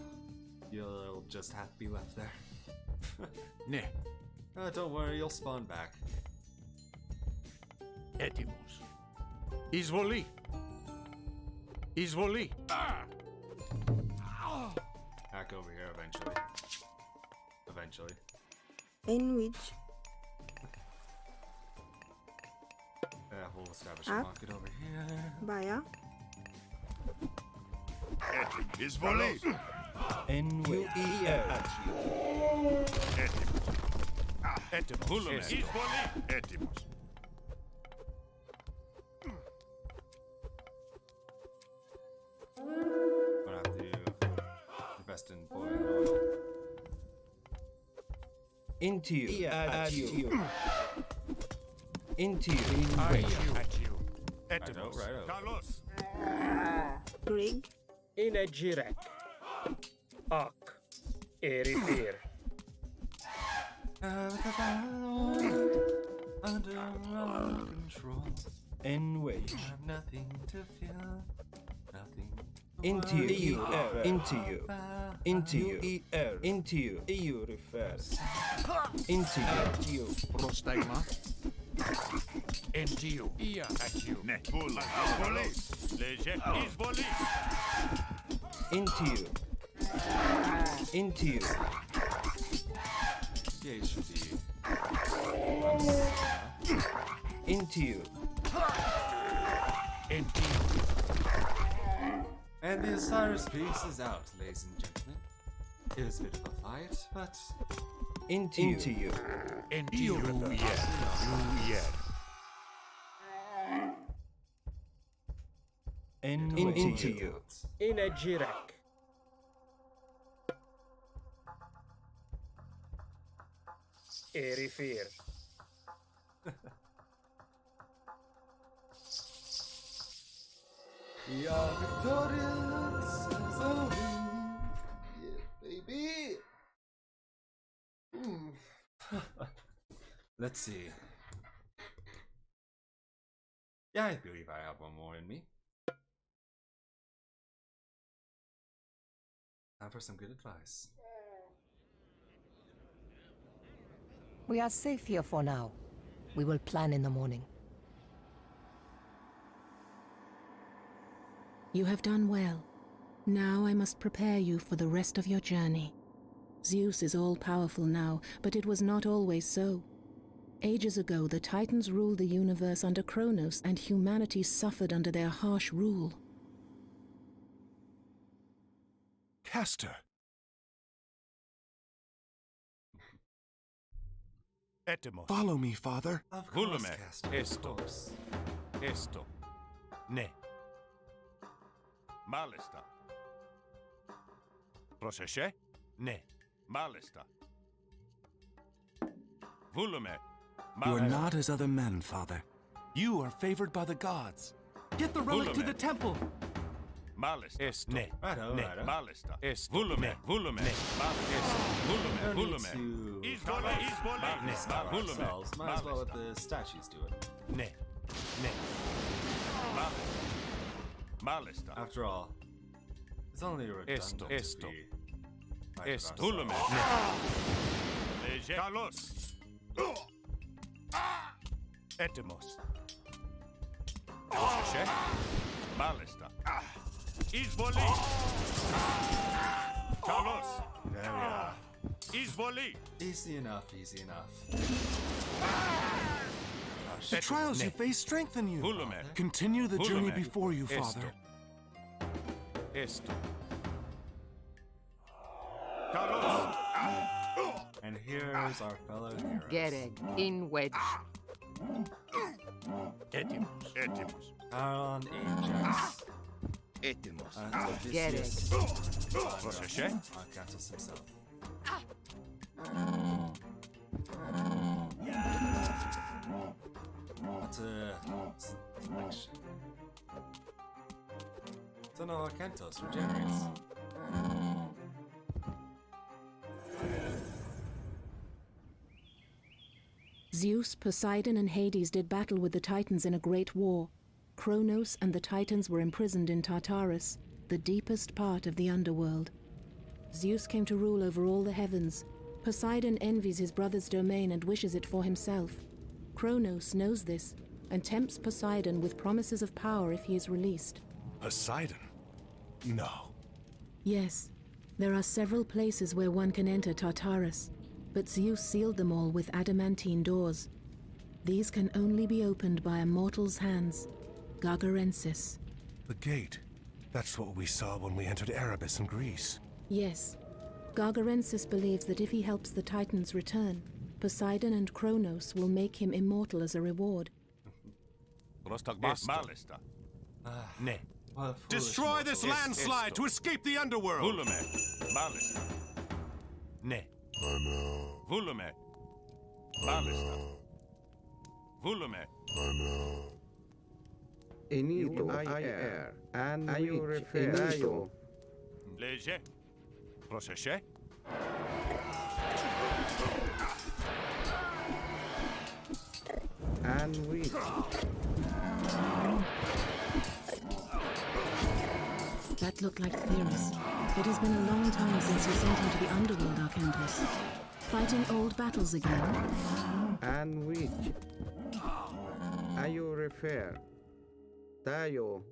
You'll just have to be left there. Ναι. Don't worry, you'll spawn back. Έτοιμος. Εισβολή. Εισβολή. Back over here eventually. Eventually. in which. We'll establish a Up. market over here. Baya, Έτοιμος. Εισβολή. In which. At you. Έτοιμος. Έτοιμος. Βούλουμε. Εισβολή. Έτοιμος. Gonna have to invest in boiling oil. Into you. At you. Into you. At you. Έτοιμος. Righto. Καλώς. Grig, Είναι Jirek. Ak. Erifir. Under our control. In which. Have nothing to fear. Nothing. to Into worry you. Into you. about. Into you. Into you. EU refers. Into you. Πρόσταγμα. NTO. Ia AQ. Ne. Bulla. Leje. Izvoli. Into you. Into you. Yeah, it should be. Into you. And the Osiris piece is out, ladies and gentlemen. It was a bit of a fight, but into you. Into you. Into you. Inejirek. Erifir. We are victorious as a win. Yeah, baby. Let's see. Yeah, I believe I have one more in me. Time for some good advice. We are safe here for now. We will plan in the morning. You have done well. Now I must prepare you for the rest of your journey. Zeus is all-powerful now, but it was not always so. Ages ago, the Titans ruled the universe under Kronos, and humanity suffered under their harsh rule. Castor. Etymos. Follow me, father. Of course, Volume. Castor, Esto. Esto. Ne. Malista. Proseshe? Ne. Malista. Volume. You are not as other men, father. You are favored by the gods. Get the relic to the temple. Malista. Est. Ne. Righto, Ne. righto. Malista. Est. Volume. Volume. Malista. Volume. Volume. Isvole. Isvole. Volume. Might as well let the statues do it. Ne. Ne. Malista. After all, it's only redundant to Esto. be fighting Est. ourselves. Volume. Leje. Kalos. Etymos. Proseshe. Malista. Izvoli. Kalos. There we are. Izvoli. Easy enough, easy enough. The trials you face strengthen you. Volume. Continue the journey Volume. before you, Esto. father. Esto. Kalos. And here's our fellow heroes. Gereg, in wedge. Etymos. Etymos. Aaron, Ajax, Etymos. and Odysseus, Proseshe. Arcantus himself. What a selection. So no, Arcantus regenerates. Zeus, Poseidon, and Hades did battle with the Titans in a great war. Kronos and the Titans were imprisoned in Tartarus, the deepest part of the underworld. Zeus came to rule over all the heavens. Poseidon envies his brother's domain and wishes it for himself. Kronos knows this and tempts Poseidon with promises of power if he is released. Poseidon? No. Yes, there are several places where one can enter Tartarus, but Zeus sealed them all with adamantine doors. These can only be opened by a mortal's hands, Gargarensis. The gate. That's what we saw when we entered Erebus in Greece. Yes. Gargarensis believes that if he helps the Titans return, Poseidon and Kronos will make him immortal as a reward. Malista. Ne. Destroy this landslide to escape the underworld! Volume. Malista. Ne. Volume. Malista. Volume. Enito, IR, and Enito. Leje. Proseshe. And which? That looked like Theris. It has been a long time since you sent him to the underworld, Arcantus. Fighting old battles again? And which? Ayo refer. Tayo.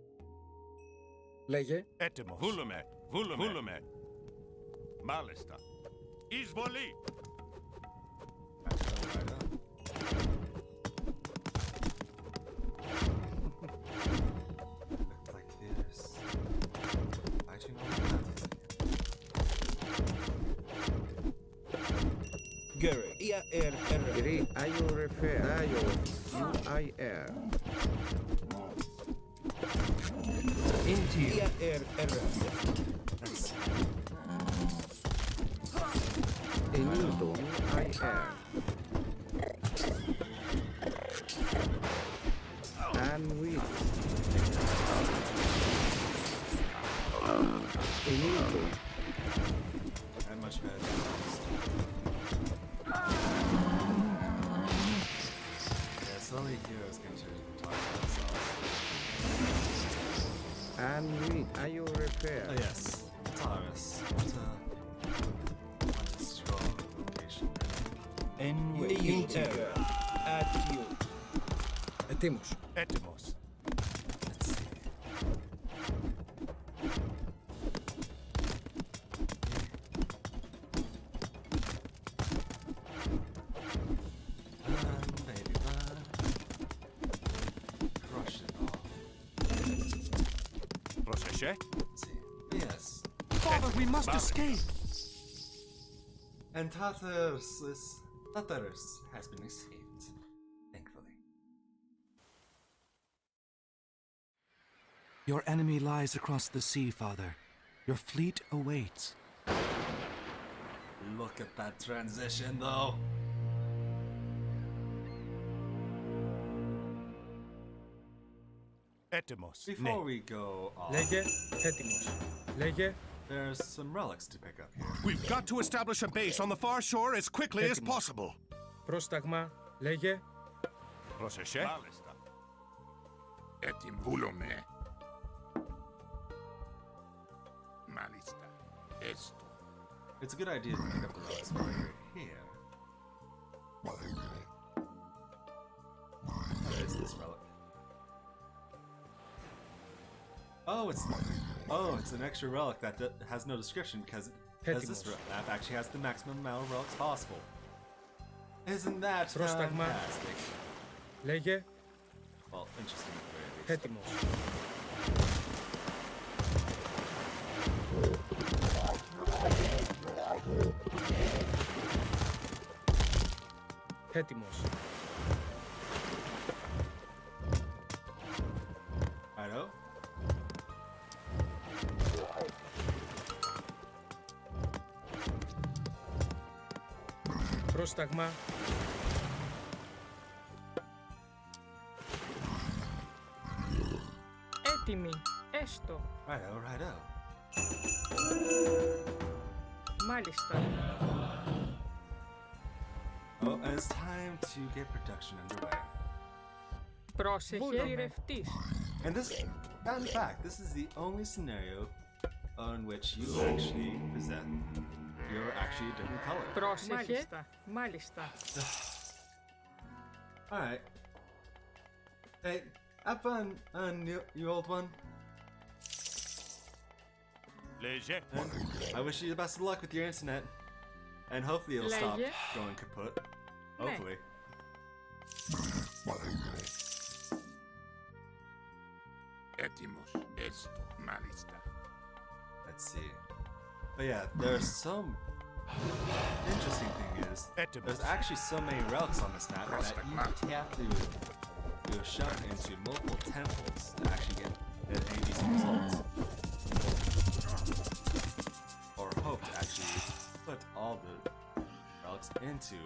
Λέγε. Έτοιμος. Βούλουμε. Βούλουμε. Μάλιστα. Εισβολή. Gary. Gary. Ayo refer. Tayo. UIR. Interior. Enudo. UIR. And we. Enudo. And much better. Yeah, slowly heroes going to talk to themselves. And we. Ayo repair. Oh yes, Osiris. What a strong location. At you. Ετοίμος. Έτοιμος. Let's see. Baby bud. Crush it all. Πρόσεχε. Let's see. Yes. Father, we must escape! And Tartarus has been escaped, thankfully. Your enemy lies across the sea, Father. Your fleet awaits. Look at that transition, though. Έτοιμος. Before we go off, Λέγε. Έτοιμος. Λέγε. there's some relics to pick up here. We've got to establish a base on the far shore as quickly as possible. Πρόσταγμα. Λέγε. Πρόσεχε. Μάλιστα. Βούλουμε. Μάλιστα. Esto. It's a good idea to pick up the relics while you're here. What is this relic? Oh, it's an extra relic that has no description because this map actually has the maximum amount of relics possible. Isn't that Πρόσταγμα. fantastic? Λέγε. Well, interesting at the very least. Έτοιμος. Έτοιμος. Righto. Πρόσταγμα. Έτοιμοι. Έστω. Righto. Μάλιστα. Oh, and it's time to get production underway. Πρόσεχε ρευτής. And this, in fact, this is the only scenario on which you actually present. You're actually a different color. Πρόσεχε. Μάλιστα. Alright. Hey, have fun, you old one. Λέγε. And I wish you the best of luck with your internet. And hopefully it'll stop Λέγε. going kaput. Hopefully. Έτοιμος. Esto. Μάλιστα. Let's see. But yeah, there's some interesting thing is there's actually so many relics on this map that you have to do a shot into multiple temples to actually get any decent results. Or hope to actually put all the relics into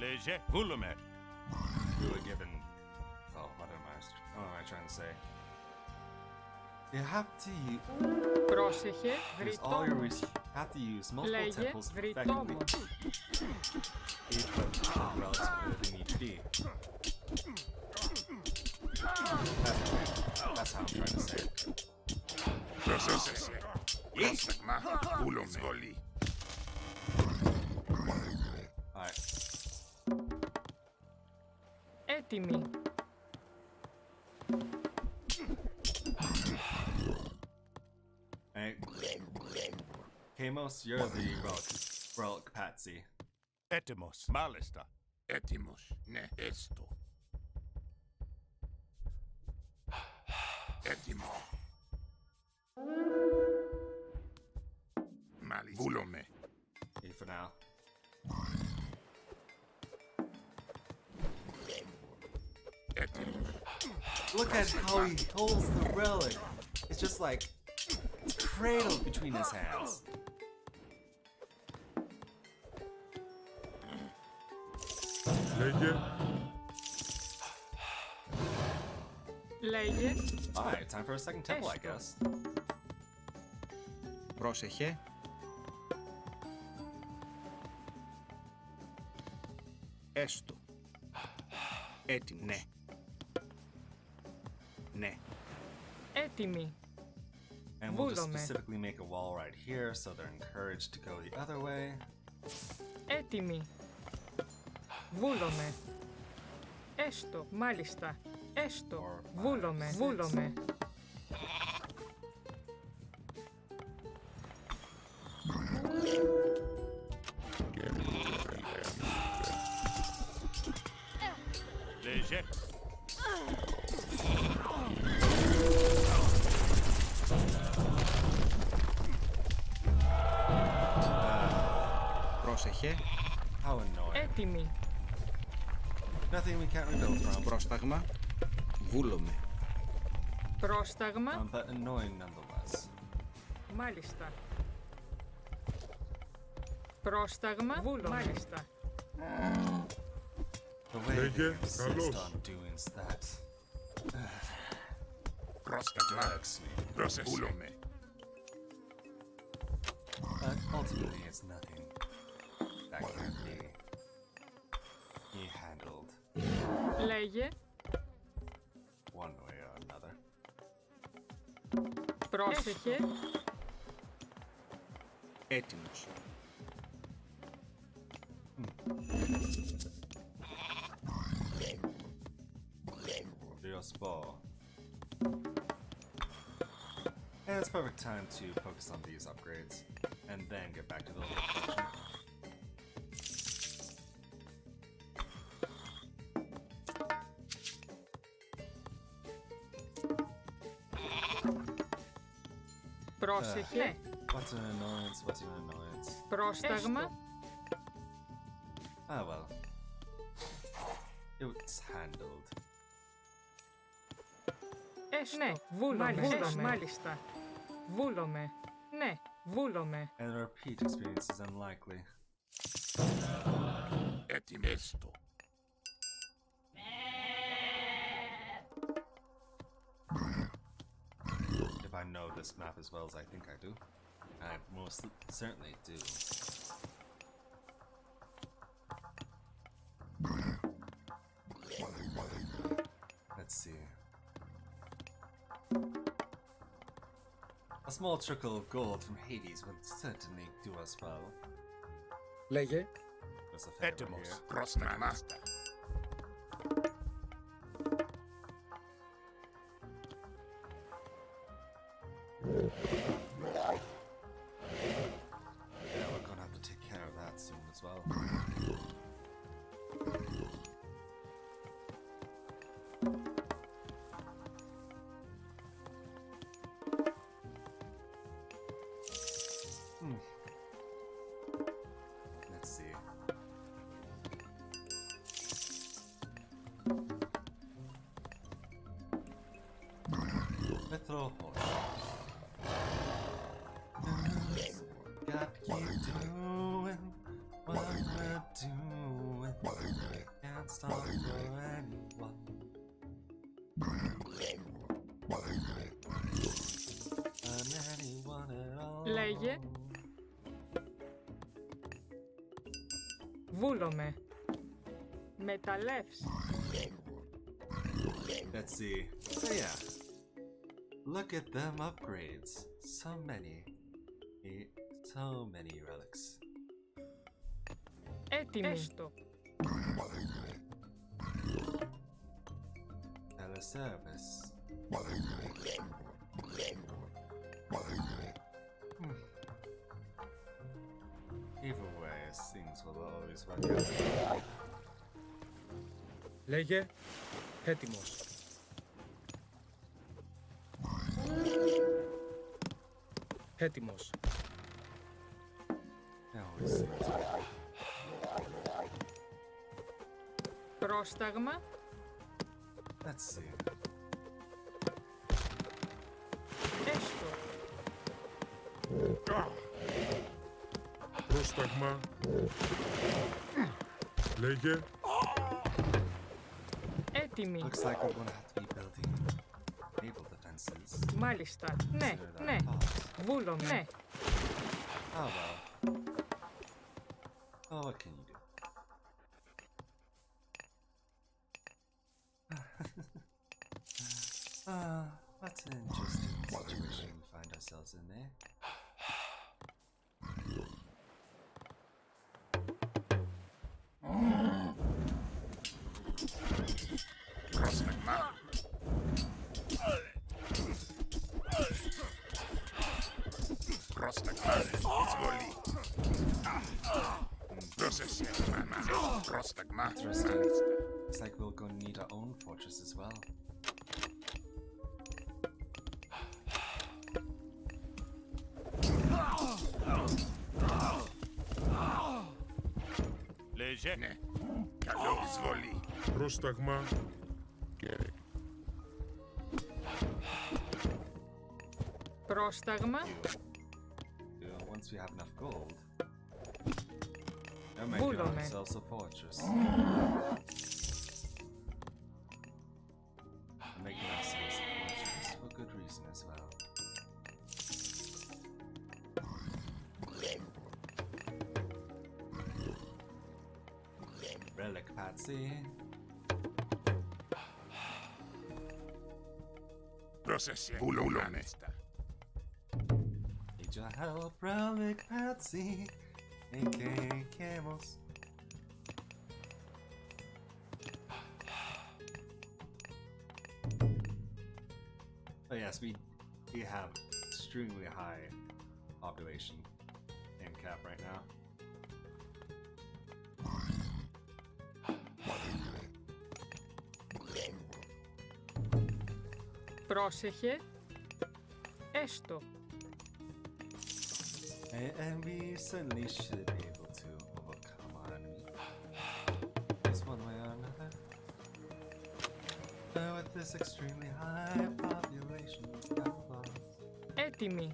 Λέγε. Βούλουμε. to a given. Oh, what am I trying to say? You have to use. Πρόσεχε All your γρητόμως. have to use multiple Λέγε temples to effectively γρητόμως. each put relics within each D. That's how I'm trying to say it. Πρόσεχε. Πρόσταγμα. Βούλουμε. Alright. Έτοιμοι. Hey. Kamos, you're the relic patsy. Έτοιμος. Μάλιστα. Έτοιμος. Ναι, έστω. Έτοιμο. Μάλιστα. Βούλομαι. Okay, for now. Έτοιμος. Look at how he holds the relic. It's just like cradled between his hands. Λέγε. Λέγε. Alright, time for a second temple, I guess. Πρόσεχε. Έστω. Έτοιμος. Ναι. Ναι. Έτοιμοι. And we'll just Βούλομαι. specifically make a wall right here so they're encouraged to go the other way. Έτοιμοι. Βούλομαι. Έστω. Μάλιστα. Έστω. Βούλομαι. Βούλομαι. Λέγε. Πρόσεχε. How annoying. Έτοιμοι. Nothing we can't rebuild from. Πρόσταγμα. Βούλομαι. Πρόσταγμα. But annoying nonetheless. Μάλιστα. Πρόσταγμα. Βούλομαι. Μάλιστα. The way they Λέγε, insist καλώς. on doing that. Πρόσταγμα. Irks me. Πρόσεχε. Βούλομαι. But ultimately, it's nothing that can't be handled Λέγε. one way or another. Πρόσεχε. Έτοιμος. Dios ball. And it's perfect time to focus on these upgrades, and then get back to the little production. Πρόσεχε. What's an annoyance? What's an annoyance? Πρόσταγμα. Ah well. It's handled. Έστω. Ναι. Βούλομαι. Μάλιστα. Βούλομαι. Ναι. Βούλομαι. And a repeat experience is unlikely. Έτοιμεστο. If I know this map as well as I think I do. I most certainly do. Let's see. A small trickle of gold from Hades would certainly do us well. Λέγε. There's a favor Έτοιμος. here. Πρόσταγμα. Yeah, we're gonna have to take care of that soon as well. Let's see. Mythology. Got to keep doing what we're doing. Can't stop for anyone. And anyone at all. Λέγε. Βούλομαι. Μεταλλεύς. Let's see. So yeah. Look at them upgrades. So many. So many relics. Έτοιμοι. Έστω. a service. Either way, things will always work out. Λέγε, έτοιμος. Έτοιμος. Πρόσταγμα. Let's see. Έστω. Πρόσταγμα. Λέγε. Έτοιμοι. Looks like we're gonna have to be building naval defenses. Μάλιστα. Ναι, ναι. Βούλομαι. Ναι. Oh well. Oh, what can you do? What an interesting situation we find ourselves in there. It's like we're going to need our own fortress as well. Ležene. Καλό εισβολή. Πρόσταγμα. Πρόσταγμα. Once we have enough gold, we're making ourselves a fortress. We're making ourselves a fortress for good reason as well. Relic Patsy. Πρόσεχε. Βουλώνεστα. Need your help, Relic Patsy, aka Camels. But yes, we have extremely high population in Cap right now. Πρόσεχε. Έστω. And we certainly should be able to overcome our enemy. This one way or another. But with this extremely high population of boss. Έτοιμοι.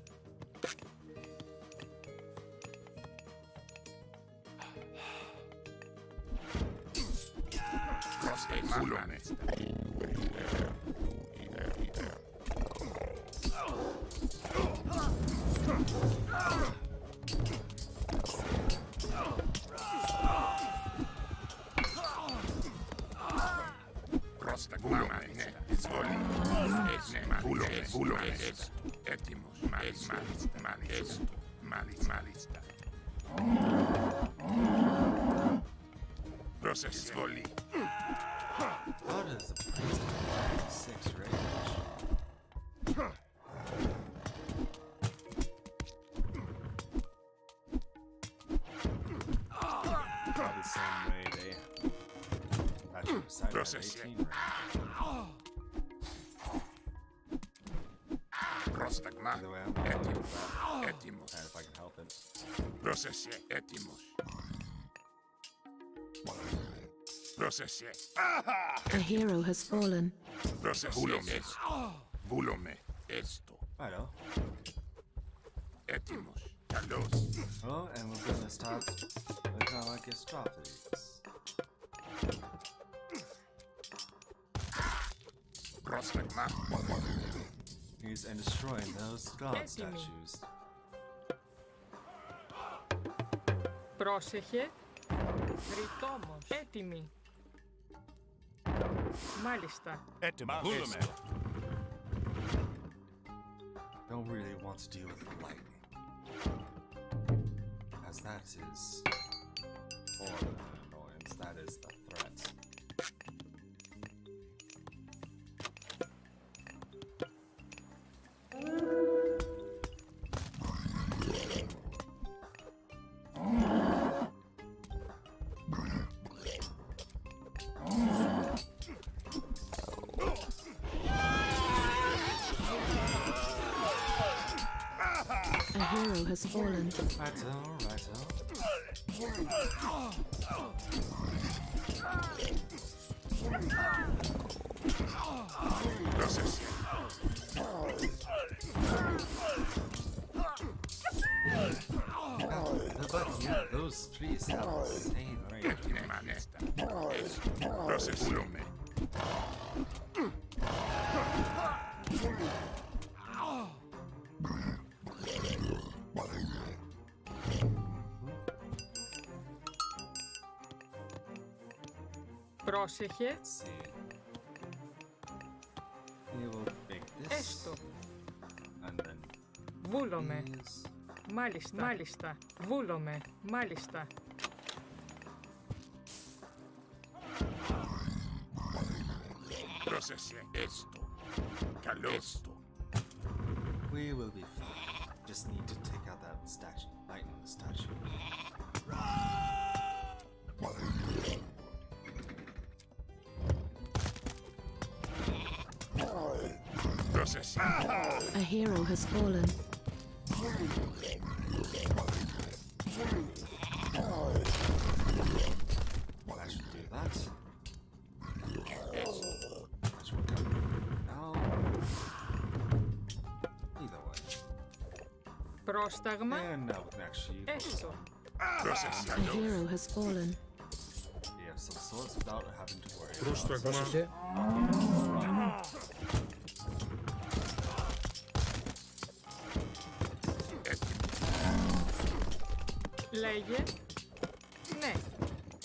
Εισβολή. How does the priest have 6 range? Probably the same way they actually decided at 18 range. Πρόσταγμα. Either way, I'm gonna Έτοιμος. do that. Έτοιμος. And if I can help it. Πρόσεχε. Έτοιμος. Πρόσεχε. A hero has fallen. Πρόσεχε. Βούλομαι. Βούλομαι. Έστω. Righto. Έτοιμος. Καλώς. Oh, and we're gonna start with our Aristophanes. Πρόσταγμα. He's and destroying those god statues. Πρόσεχε. Ρητόμος. Έτοιμοι. Μάλιστα. Έτοιμα. Βούλομαι. Don't really want to deal with lightning, as that is, or annoyance, that is a threat. A hero has fallen. Righto, righto. But yeah, those trees have insane range. Πρόσεχε. Έστω. Βούλομαι. Μάλιστα. Μάλιστα. Βούλομαι. Μάλιστα. Πρόσεχε. Έστω. Καλώς. We will be fine. Just need to take out that statue. Lightning statue. A hero has fallen. I should do that. That should come now. Either way. Πρόσταγμα. And now we can actually Έστω. A hero has fallen. we have some swords without having to worry about Πρόσταγμα. Λέγε. Ναι.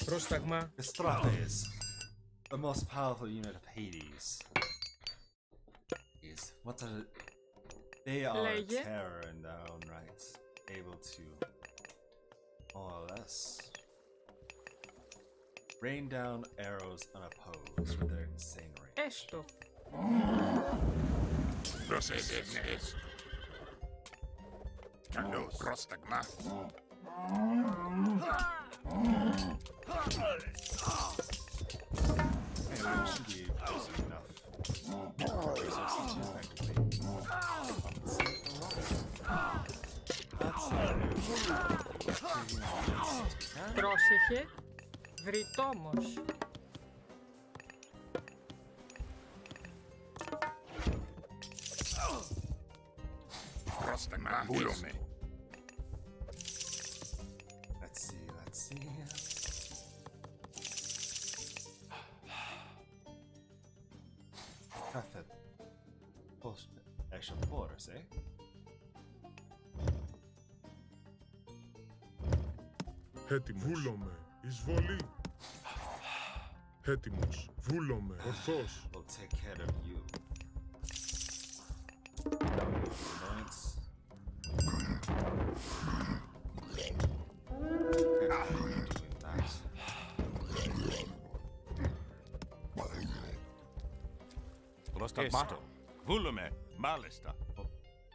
Πρόσταγμα. Estrates, the most powerful unit of Hades, is what are they are a Λέγε. terror in their own right, able to more or less rain down arrows unopposed with their insane range. Έστω. Καλώς. Πρόσταγμα. Anyway, we should be using enough resources to effectively compensate for loss. That's Πρόσεχε. Βρυτόμος. Πρόσταγμα. Βούλομαι. Let's see, let's see. Kaffe. Post. Actual borders, eh? Έτοιμος. Βούλομαι. Εισβολή. Έτοιμος. Βούλομαι. Ορθός. We'll take care of you. Annoyance. Doing that. Πρόσταγμα. Βούλομαι. Μάλιστα.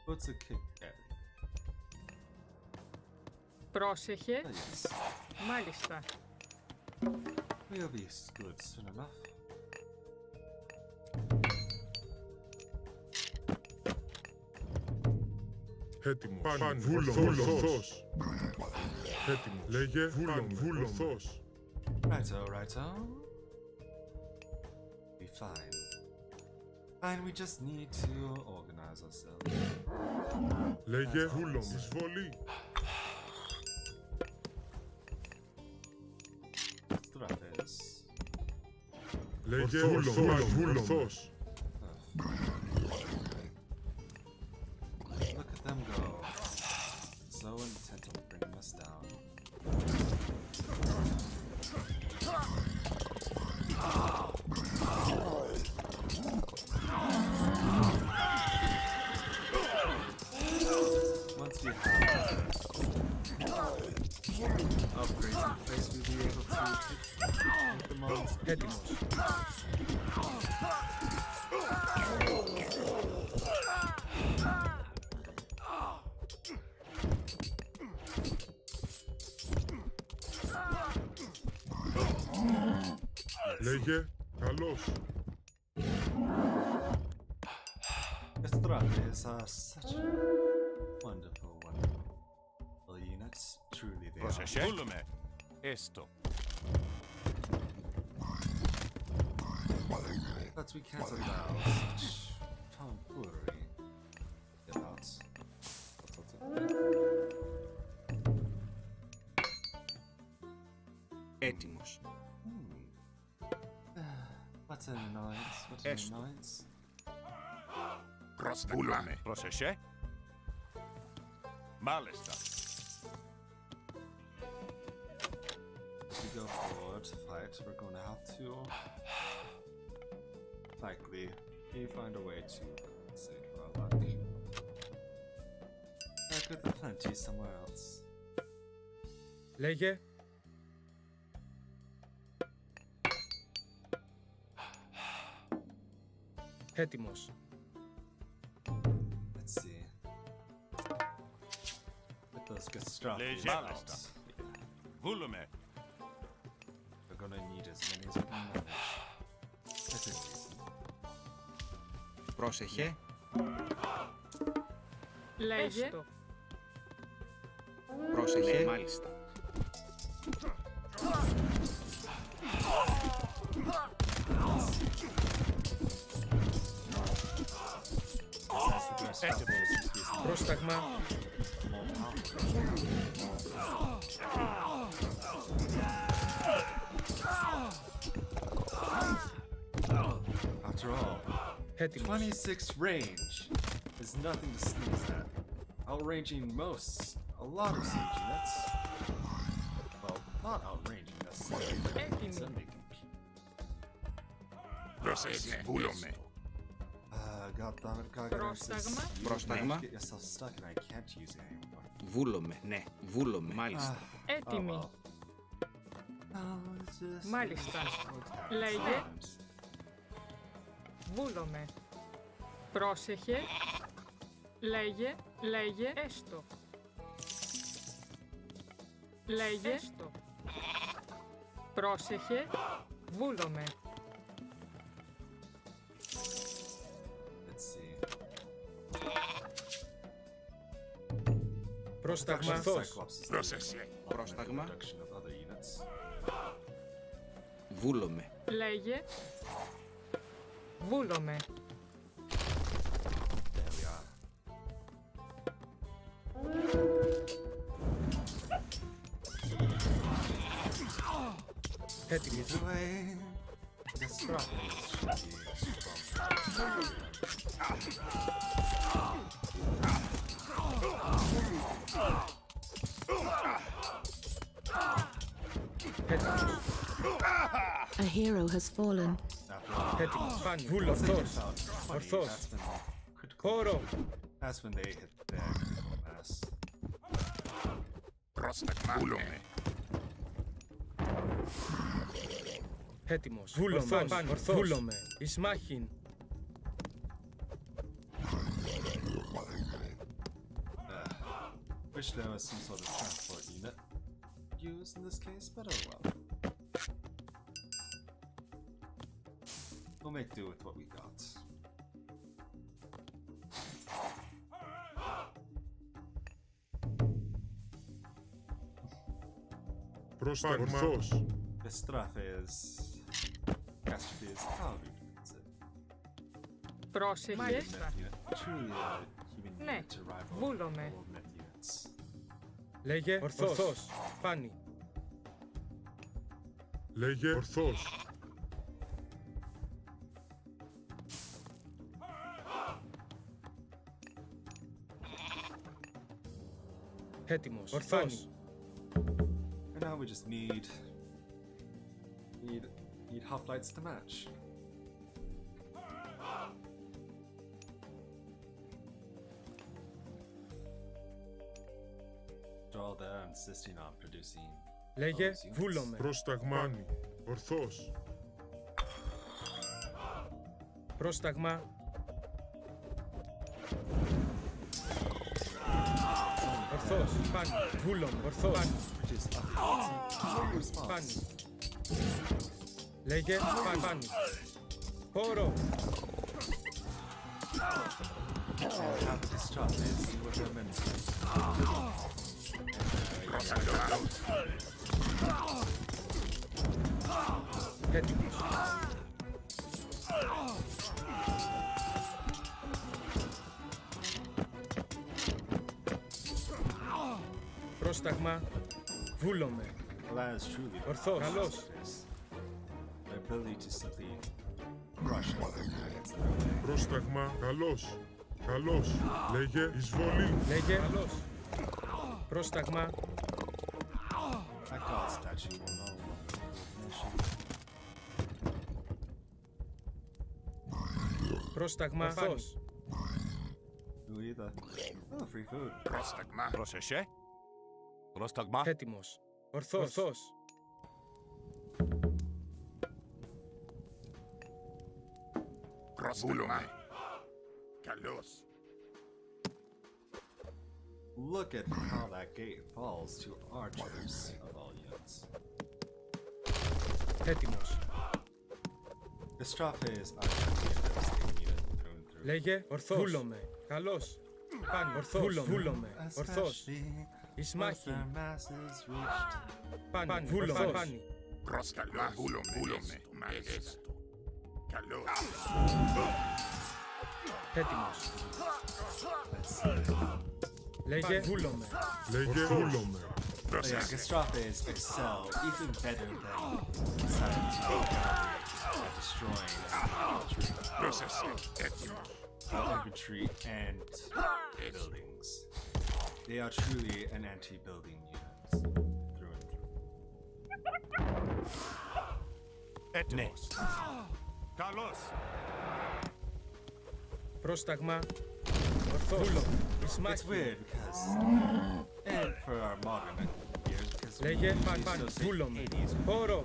What's a kick at? Πρόσεχε. Yes. Μάλιστα. We'll be good soon enough. Έτοιμος. Παν. Βούλομαι. Ορθός. Έτοιμος. Λέγε. Βούλομαι. Ορθός. Righto, righto. Be fine. Fine, we just need to organize ourselves. Λέγε. Βούλομαι. Εισβολή. Strafes. Λέγε. Βούλομαι. Ορθός. Look at them go. So intent on bringing us down. Once we have upgrades in place, we'll be able to take the monster. Έτοιμος. Λέγε. Καλώς. Estrates are such a wonderful, wonderful units. Truly they Πρόσεχε. are. Βούλουμε. Έστω. But we can't allow such tomfoolery. About. Έτοιμος. What's an annoyance? What's an Έστω. annoyance? Βούλουμε. Πρόσεχε. Μάλιστα. If we go forward to fight, we're going to have to likely find a way to save our luck. There could be plenty somewhere else. Λέγε. Έτοιμος. Let's see. Get those Gastrafi Λέγε. out. Μάλιστα. Βούλουμε. We're gonna need as many as we can manage. Within reason. Πρόσεχε. Λέγε. Πρόσεχε. Μάλιστα. Πρόσταγμα. After all, 26 range is nothing to sneeze at. Outranging most, a lot of siege units. Well, not outranging necessarily, but suddenly compete. Πρόσεχε. Βούλουμε. God damn it, Kagax. Πρόσταγμα. Πρόσταγμα. Get yourself stuck and I can't use it anymore. Βούλομαι. Ναι. Βούλομαι. Μάλιστα. Έτοιμη. It's just Μάλιστα. Λέγε. Βούλομαι. Πρόσεχε. Λέγε. Λέγε. Έστω. Λέγε. Έστω. Πρόσεχε. Βούλομαι. Let's see. Πρόσταγμα. Πρόσεχε. Πρόσταγμα. Production of other units. Βούλομαι. Λέγε. Βούλομαι. There we are. Έτοιμη. Anyway, the Strawberries should be A hero has fallen. Έτοιμος. Πάνι. Βούλο. Ορθός. Ορθός. Χώρο. That's when they hit their critical mass. Πρόσταγμα. Βούλουμε. Έτοιμος. Βούλομαι. Ορθός. Βούλομαι. Εις μάχην. Wish there was some sort of transport unit used in this case, but oh well. We'll make do with what we got. Πρόσταγμα. Ορθός. Bestrafes. Castrofes. However you pronounce it. Πρόσεχε. Μάλιστα. Truly a human Ναι. unit to rival Βούλομαι. old myth units. Λέγε. Ορθός. Πάνι. Λέγε. Ορθός. Έτοιμος. Ορθός. And now we just need hoplites to match. They're all there insisting on producing. Λέγε. those units. Βούλομαι. Πρόσταγμα. Ορθός. Πρόσταγμα. Ορθός. Πάνι. Βούλομαι. Ορθός. Πάνι. Which is a faulty response. Πάνι. Λέγε. Πάνι. Χώρο. Have to stop this and what they're meant to. Έτοιμος. Πρόσταγμα. Βούλομαι. Ορθώς. Καλώς. Πρόσταγμα, καλώς. Καλώς. Λέγε εισβολή. Λέγε. Καλώς. Πρόσταγμα. Πρόσταγμα. Ορθώς. Πρόσταγμα. Πρόσεχε. Πρόσταγμα. Έτοιμος. Ορθώς. Ορθώς. Πρόσταγμα. Καλώς. Look at how that gate falls to archers of all units. Έτοιμος. The Strophes are truly a devastating unit through and through. Λέγε. Ορθώς. Βούλομαι. Καλώς. Πάνι. Ορθώς. Βούλομαι. Ορθώς. Εις μάχη. Πάνι. Βούλομαι. Πάνι. Πρόσταγμα. Βούλομαι. Μάλιστο. Καλώς. Έτοιμος. Λέγε. Βούλομαι. Λέγε βούλομαι. Yeah, Gastrophes excel even better than Silent at destroying infantry and buildings. They are truly an anti-building unit through and through. Έτοιμος. Καλώς. Πρόσταγμα. Ορθώς. Βούλομαι. Εις It's μάχη. weird because, and for our modern years, because Λέγε. Πάνι. Βούλομαι. Πόρο.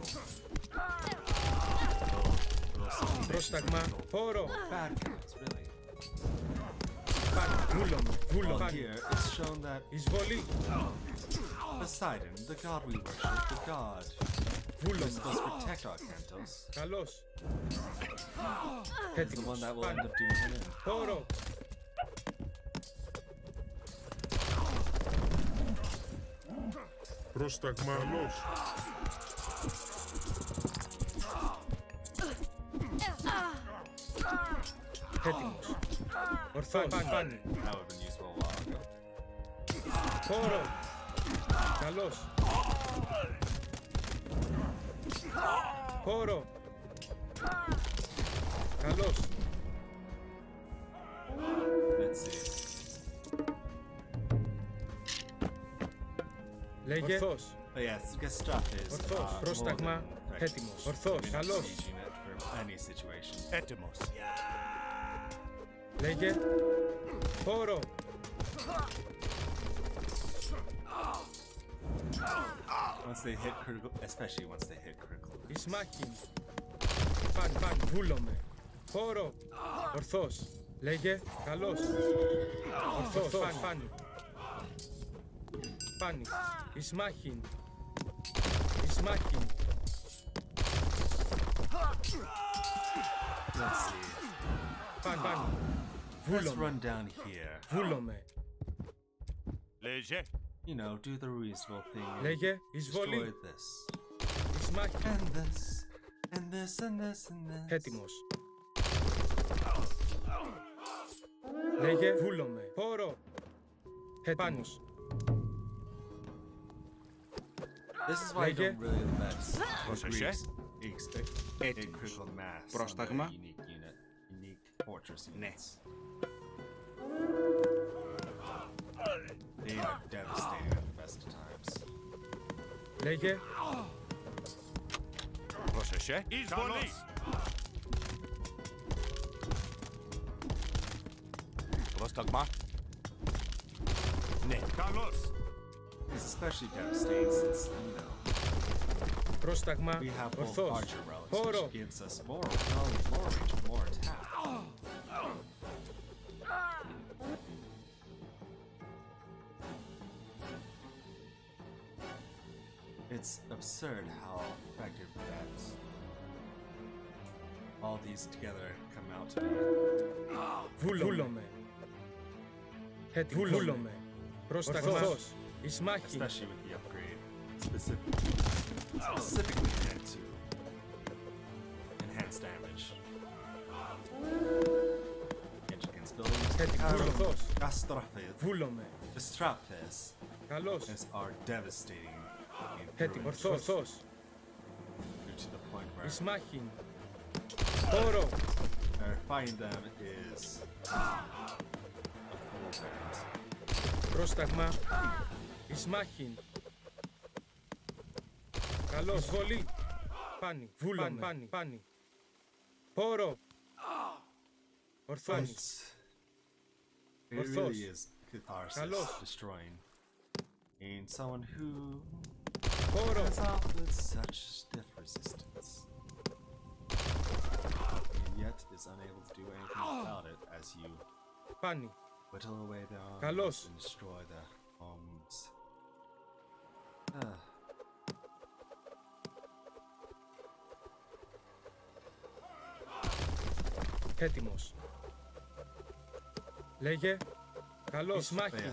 Πρόσταγμα. Πόρο. bad guys, really. Πάνι. Βούλομαι. Βούλομαι. Well, Πάνι. here it's shown that Εισβολή. Poseidon, the god we worship, the god who's Βούλομαι. supposed to protect our cantos, Καλώς. is the Έτοιμος. one that will end Πάνι. up doing him in. Πόρο. Πρόσταγμα, καλώς. Έτοιμος. Ορθώς. Πάνι. That would have been useful a while ago. Πόρο. Καλώς. Πόρο. Καλώς. Let's see. Λέγε. Ορθώς. But yes, Gastrophes Ορθώς. are more Πρόσταγμα. than effective. Έτοιμος. Ορθώς. They're a Καλώς. siege unit for any situation. Έτοιμος. Λέγε. Πόρο. Once they hit critical, especially once they hit critical. Εις μάχη. Πάνι. Βούλομαι. Πόρο. Ορθώς. Λέγε. Καλώς. Ορθώς. Πάνι. Πάνι. Εις μάχη. Εις μάχη. Let's see. Πάνι. Let's Βούλομαι. run down here. Βούλομαι. Λέγε. You know, do the reasonable thing. And Λέγε. Εισβολή. destroy this. Εις μάχη. And this. And this and this and this. Έτοιμος. Λέγε. Βούλομαι. Πόρο. Έτοιμος. This is why you Λέγε. don't really let the Πρόσεχε. Greeks hit critical mass. Πρόσταγμα. On their unique unit, unique fortress units. They are devastating at the best of times. Λέγε. Πρόσεχε. Εισβολή. Πρόσταγμα. Ναι. Καλώς. It's especially devastating since, you know, Πρόσταγμα. we have both Ορθώς. archer relics, Πόρο. which gives us more, not only more range, but more attack. It's absurd how effective that all these together come out to be. Βούλομαι. Βούλομαι. Πρόσταγμα. Ορθώς. especially with the upgrade, specifically meant to enhance damage. Against buildings, Castrafes is our devastating influence. Due to the point where fighting them is a fool's errand. Πρόσταγμα εις μάχην. Καλώς βολή. Πάνι, βούλαμε, πάνι. Πόρο. Ορθός. It really is catharsis destroying. And someone who has offered such stiff resistance, and yet is unable to do anything about it as you whittle away their arms and destroy their homes. Έτοιμος. Λέγε. Καλώς μάχην.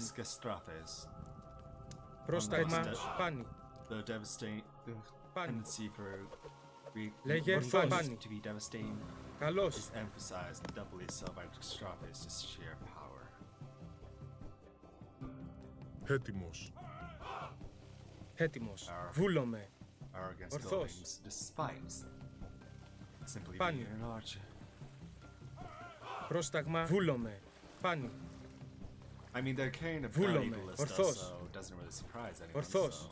Πρόσταγμα πάνι. The devastating tendency for Λέγε πάνι. to be devastating Καλώς. is emphasized doubly so by Castrafes' just sheer power. Έτοιμος. Έτοιμος. Βούλομαι. Ορθός. Despite simply being an archer. Πρόσταγμα βούλομαι. Πάνι. I mean, they're carrying a Βούλομαι. Ορθός. so it doesn't really surprise anyone. Ορθός.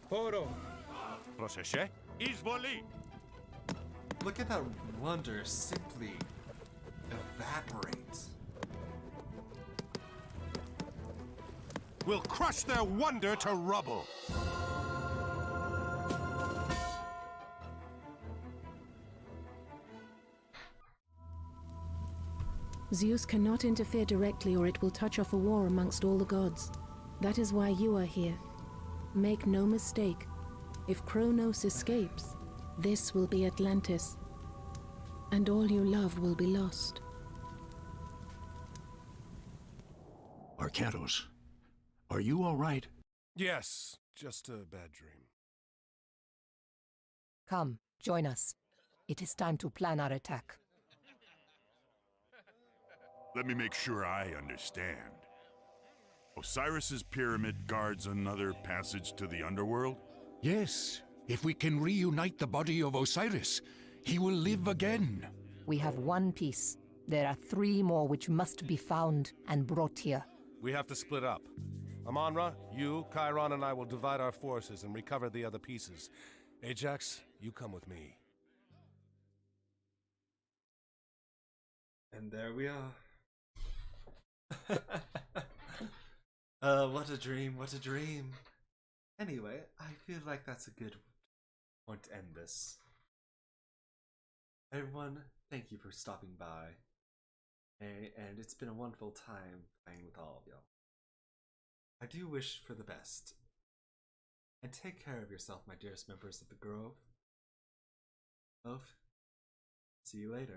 Πόρο. Πρόσεχε. Εισβολή. Look at that wonder simply evaporate. We'll crush their wonder to rubble. Zeus cannot interfere directly or it will touch off a war amongst all the gods. That is why you are here. Make no mistake. If Kronos escapes, this will be Atlantis. And all you love will be lost. Arcantos, are you all right? Yes, just a bad dream. Come, join us. It is time to plan our attack. Let me make sure I understand. Osiris's pyramid guards another passage to the underworld? Yes, if we can reunite the body of Osiris, he will live again. We have one piece. There are 3 more which must be found and brought here. We have to split up. Amonra, you, Chiron, and I will divide our forces and recover the other pieces. Ajax, you come with me. And there we are. What a dream, what a dream. Anyway, I feel like that's a good point to end this. Everyone, thank you for stopping by. And it's been a wonderful time playing with all of y'all. I do wish for the best. And take care of yourself, my dearest members of the Grove. See you later.